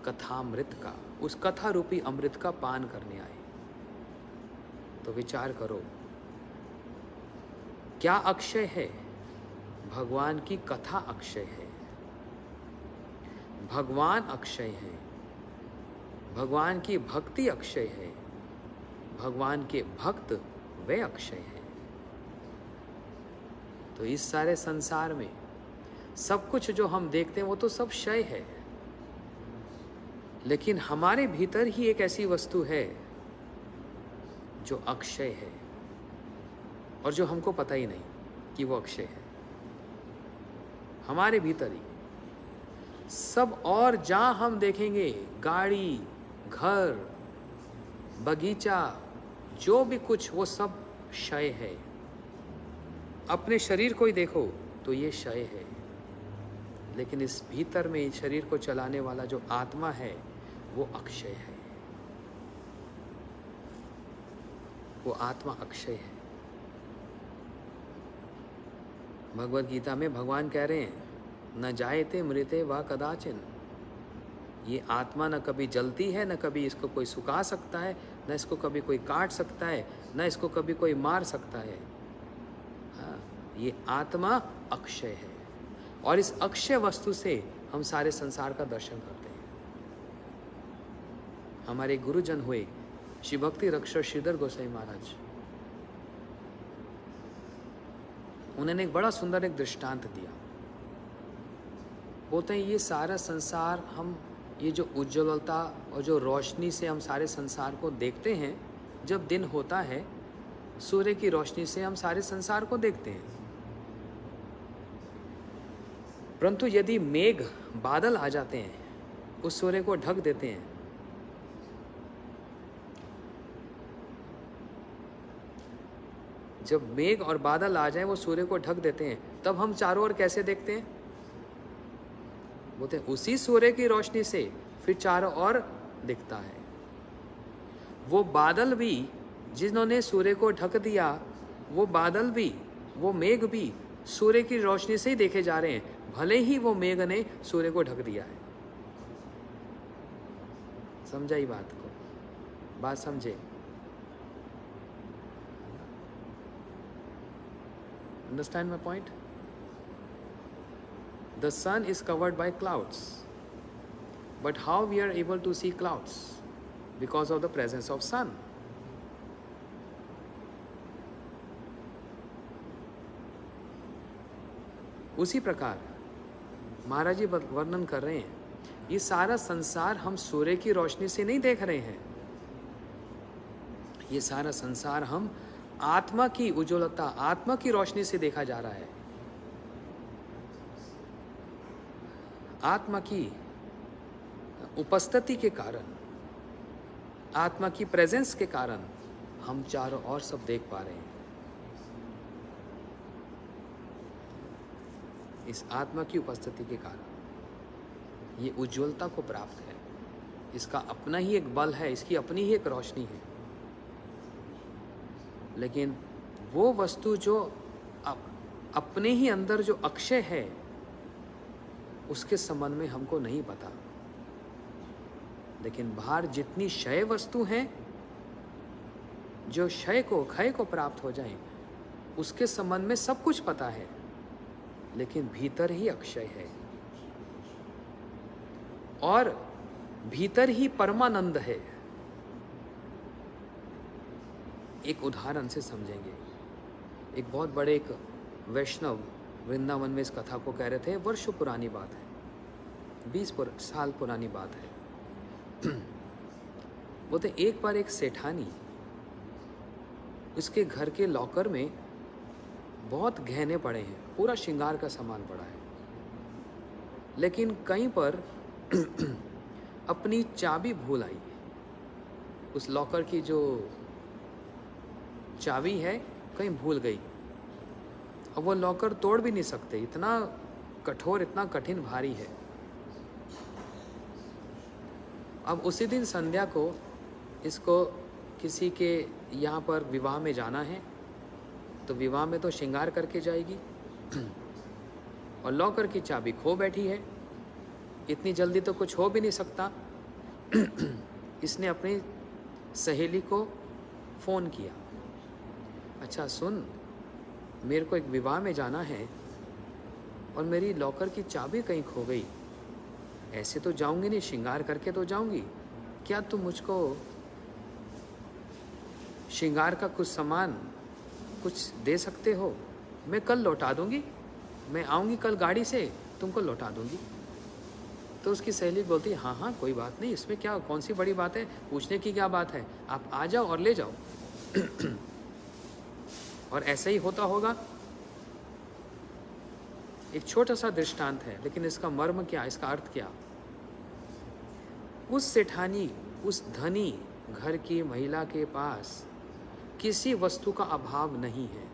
कथामृत का। उस कथा रूपी अमृत का पान करने आए। तो विचार करो, क्या अक्षय है? भगवान की कथा अक्षय है, भगवान अक्षय है, भगवान की भक्ति अक्षय है, भगवान के भक्त वे अक्षय हैं। तो इस सारे संसार में सब कुछ जो हम देखते हैं वो तो सब क्षय है। लेकिन हमारे भीतर ही एक ऐसी वस्तु है जो अक्षय है और जो हमको पता ही नहीं कि वो अक्षय है। हमारे भीतर ही सब, और जहाँ हम देखेंगे गाड़ी, घर, बगीचा, जो भी कुछ, वो सब क्षय है। अपने शरीर को ही देखो तो ये क्षय है, लेकिन इस भीतर में इस शरीर को चलाने वाला जो आत्मा है वो अक्षय है। वो आत्मा अक्षय है। भगवद गीता में भगवान कह रहे हैं, न जायते मृते वा कदाचिन। ये आत्मा न कभी जलती है, न कभी इसको कोई सुखा सकता है, न इसको कभी कोई काट सकता है, न इसको कभी कोई मार सकता है। हाँ, ये आत्मा अक्षय है और इस अक्षय वस्तु से हम सारे संसार का दर्शन करते हैं। हमारे गुरुजन हुए श्री भक्ति रक्षक श्रीधर गोसाई महाराज, उन्होंने एक बड़ा सुंदर एक दृष्टांत दिया। बोलते हैं ये सारा संसार, हम ये जो उज्ज्वलता और जो रोशनी से हम सारे संसार को देखते हैं, जब दिन होता है सूर्य की रोशनी से हम सारे संसार को देखते हैं, परंतु यदि मेघ बादल आ जाते हैं उस सूर्य को ढक देते हैं, जब मेघ और बादल आ जाए वो सूर्य को ढक देते हैं, तब हम चारों ओर कैसे देखते हैं? बोलते हैं उसी सूर्य की रोशनी से फिर चारों ओर दिखता है। वो बादल भी जिन्होंने सूर्य को ढक दिया, वो बादल भी, वो मेघ भी सूर्य की रोशनी से ही देखे जा रहे हैं, भले ही वो मेघ ने सूर्य को ढक दिया है। समझा ही बात को? बात समझे? Understand my point? The sun is covered by clouds, but how we are able to see clouds? Because of the presence of sun. उसी प्रकार महाराज जी वर्णन कर रहे हैं, ये सारा संसार हम सूर्य की रोशनी से नहीं देख रहे हैं, ये सारा संसार हम आत्मा की उज्ज्वलता, आत्मा की रोशनी से देखा जा रहा है। आत्मा की उपस्थिति के कारण, आत्मा की प्रेजेंस के कारण हम चारों ओर सब देख पा रहे हैं। इस आत्मा की उपस्थिति के कारण ये उज्ज्वलता को प्राप्त है। इसका अपना ही एक बल है, इसकी अपनी ही एक रोशनी है। लेकिन वो वस्तु जो अपने ही अंदर जो अक्षय है, उसके संबंध में हमको नहीं पता। लेकिन बाहर जितनी क्षय वस्तु हैं, जो क्षय को प्राप्त हो जाएं, उसके संबंध में सब कुछ पता है, लेकिन भीतर ही अक्षय है और भीतर ही परमानंद है। एक उदाहरण से समझेंगे। एक बहुत बड़े एक वैष्णव वृंदावन में इस कथा को कह रहे थे, वर्षों पुरानी बात है, 20 साल पुरानी बात है। बोलते एक बार एक सेठानी, उसके घर के लॉकर में बहुत गहने पड़े हैं, पूरा श्रृंगार का सामान पड़ा है, लेकिन कहीं पर अपनी चाबी भूल आई। उस लॉकर की जो चाबी है कहीं भूल गई। अब वो लॉकर तोड़ भी नहीं सकते, इतना कठोर, इतना कठिन भारी है। अब उसी दिन संध्या को इसको किसी के यहाँ पर विवाह में जाना है, तो विवाह में तो श्रृंगार करके जाएगी और लॉकर की चाबी खो बैठी है। इतनी जल्दी तो कुछ हो भी नहीं सकता। इसने अपनी सहेली को फ़ोन किया, अच्छा सुन, मेरे को एक विवाह में जाना है और मेरी लॉकर की चाबी कहीं खो गई। ऐसे तो जाऊंगी नहीं, श्रृंगार करके तो जाऊंगी, क्या तुम मुझको श्रृंगार का कुछ सामान कुछ दे सकते हो? मैं कल लौटा दूंगी, मैं आऊंगी कल गाड़ी से, तुमको लौटा दूंगी। तो उसकी सहेली बोलती है, हाँ हाँ कोई बात नहीं, इसमें क्या, कौन सी बड़ी बात है, पूछने की क्या बात है, आप आ जाओ और ले जाओ। और ऐसा ही होता होगा। एक छोटा सा दृष्टांत है, लेकिन इसका मर्म क्या, इसका अर्थ क्या। उस सेठानी, उस धनी घर की महिला के पास किसी वस्तु का अभाव नहीं है,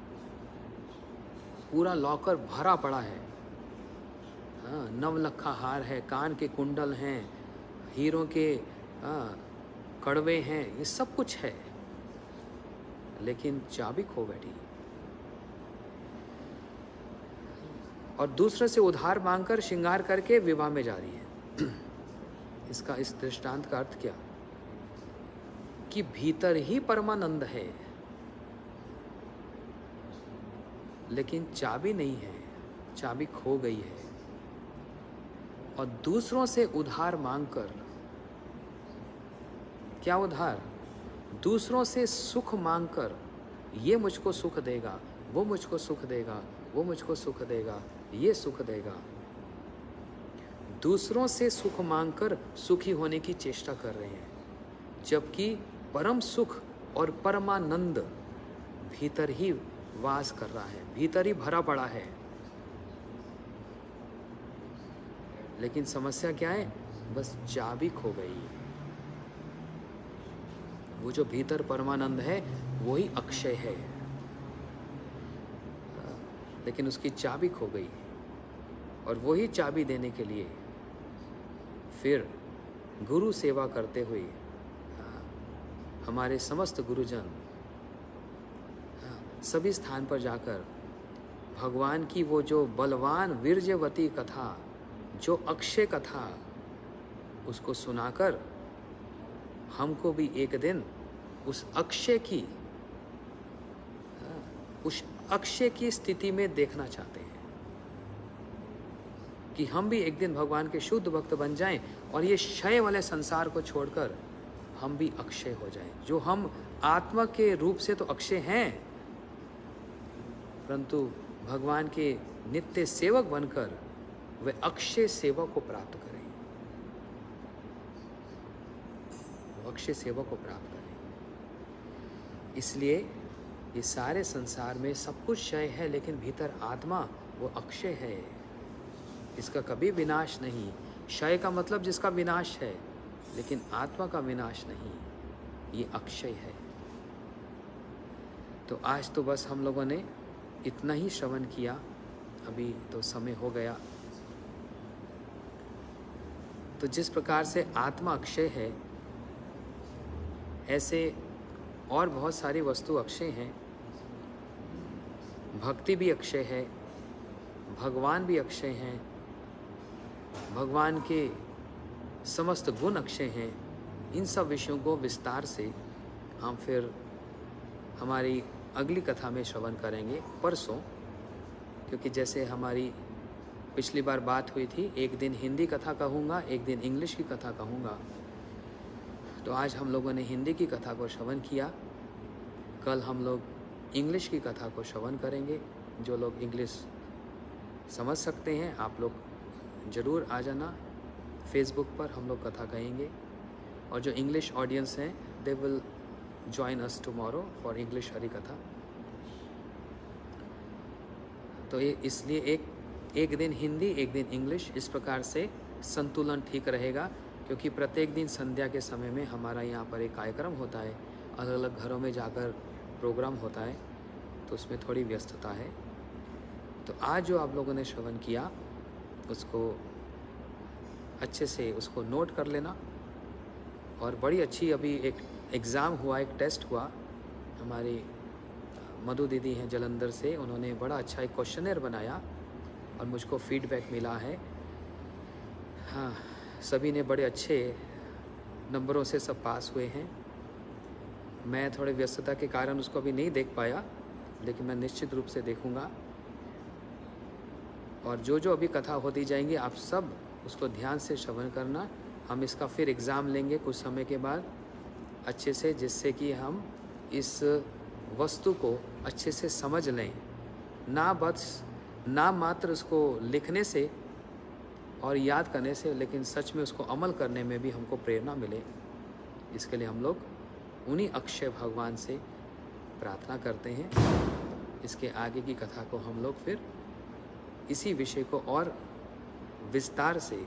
पूरा लॉकर भरा पड़ा है। हाँ, नवलखा हार है, कान के कुंडल हैं, हीरों के कड़वे हैं, ये सब कुछ है, लेकिन चाबी खो बैठी। और दूसरे से उधार मांगकर श्रृंगार करके विवाह में जा रही है। इसका, इस दृष्टांत का अर्थ क्या, कि भीतर ही परमानंद है, लेकिन चाबी नहीं है, चाबी खो गई है। और दूसरों से उधार मांगकर, क्या उधार, दूसरों से सुख मांगकर, ये मुझको सुख देगा, वो मुझको सुख देगा, वो मुझको सुख देगा, ये सुख देगा। दूसरों से सुख मांगकर सुखी होने की चेष्टा कर रहे हैं, जबकि परम सुख और परमानंद भीतर ही वास कर रहा है, भीतर ही भरा पड़ा है। लेकिन समस्या क्या है, बस चाबी खो गई। वो जो भीतर परमानंद है वही अक्षय है, लेकिन उसकी चाबी खो गई। और वही चाबी देने के लिए फिर गुरु सेवा करते हुए हमारे समस्त गुरुजन सभी स्थान पर जाकर भगवान की वो जो बलवान वीर्यवती कथा, जो अक्षय कथा, उसको सुनाकर हमको भी एक दिन उस अक्षय की स्थिति में देखना चाहते हैं, कि हम भी एक दिन भगवान के शुद्ध भक्त बन जाएं और ये क्षय वाले संसार को छोड़कर हम भी अक्षय हो जाएं। जो हम आत्मा के रूप से तो अक्षय हैं, परंतु भगवान के नित्य सेवक बनकर वे अक्षय सेवा को प्राप्त करें, अक्षय सेवा को प्राप्त करें। इसलिए ये सारे संसार में सब कुछ क्षय है, लेकिन भीतर आत्मा वो अक्षय है, इसका कभी विनाश नहीं। क्षय का मतलब जिसका विनाश है, लेकिन आत्मा का विनाश नहीं, ये अक्षय है। तो आज तो बस हम लोगों ने इतना ही श्रवण किया, अभी तो समय हो गया। तो जिस प्रकार से आत्मा अक्षय है, ऐसे और बहुत सारी वस्तु अक्षय हैं। भक्ति भी अक्षय है, भगवान भी अक्षय हैं, भगवान के समस्त गुण अक्षय हैं। इन सब विषयों को विस्तार से हम फिर हमारी अगली कथा में श्रवण करेंगे परसों, क्योंकि जैसे हमारी पिछली बार बात हुई थी, एक दिन हिंदी कथा कहूँगा, एक दिन इंग्लिश की कथा कहूँगा। तो आज हम लोगों ने हिंदी की कथा को श्रवण किया, कल हम लोग इंग्लिश की कथा को श्रवण करेंगे। जो लोग इंग्लिश समझ सकते हैं, आप लोग ज़रूर आ जाना, फेसबुक पर हम लोग कथा कहेंगे। और जो इंग्लिश ऑडियंस हैं, they will join us tomorrow for English Hari कथा। तो ये इसलिए एक दिन हिंदी, एक दिन इंग्लिश, इस प्रकार से संतुलन ठीक रहेगा, क्योंकि प्रत्येक दिन संध्या के समय में हमारा यहाँ पर एक कार्यक्रम होता है, अलग अलग घरों में जाकर प्रोग्राम होता है, तो उसमें थोड़ी व्यस्तता है। तो आज जो आप लोगों ने श्रवण किया, उसको अच्छे से उसको नोट कर लेना। और बड़ी अच्छी, अभी एक एग्ज़ाम हुआ, एक टेस्ट हुआ, हमारी मधु दीदी हैं जलंधर से, उन्होंने बड़ा अच्छा एक क्वेश्चनर बनाया और मुझको फीडबैक मिला है। हाँ, सभी ने बड़े अच्छे नंबरों से सब पास हुए हैं। मैं थोड़े व्यस्तता के कारण उसको अभी नहीं देख पाया, लेकिन मैं निश्चित रूप से देखूंगा। और जो जो अभी कथा होती जाएंगी, आप सब उसको ध्यान से श्रवण करना। हम इसका फिर एग्ज़ाम लेंगे कुछ समय के बाद अच्छे से, जिससे कि हम इस वस्तु को अच्छे से समझ लें। ना मात्र उसको लिखने से और याद करने से, लेकिन सच में उसको अमल करने में भी हमको प्रेरणा मिले, इसके लिए हम लोग उन्हीं अक्षय भगवान से प्रार्थना करते हैं। इसके आगे की कथा को हम लोग फिर इसी विषय को और विस्तार से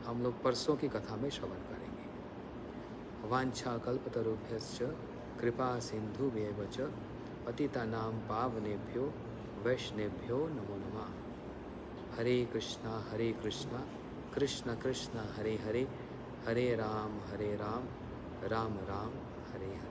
हम लोग परसों की कथा में श्रवण करेंगे। वांछा कल्पतरुभ्यश्च कृपा सिंधुभ्येव च पतितानां पावनेभ्यो वैष्णवेभ्यो नमो नमः। हरे कृष्णा कृष्ण कृष्ण हरे हरे, हरे राम राम राम हरे हरे।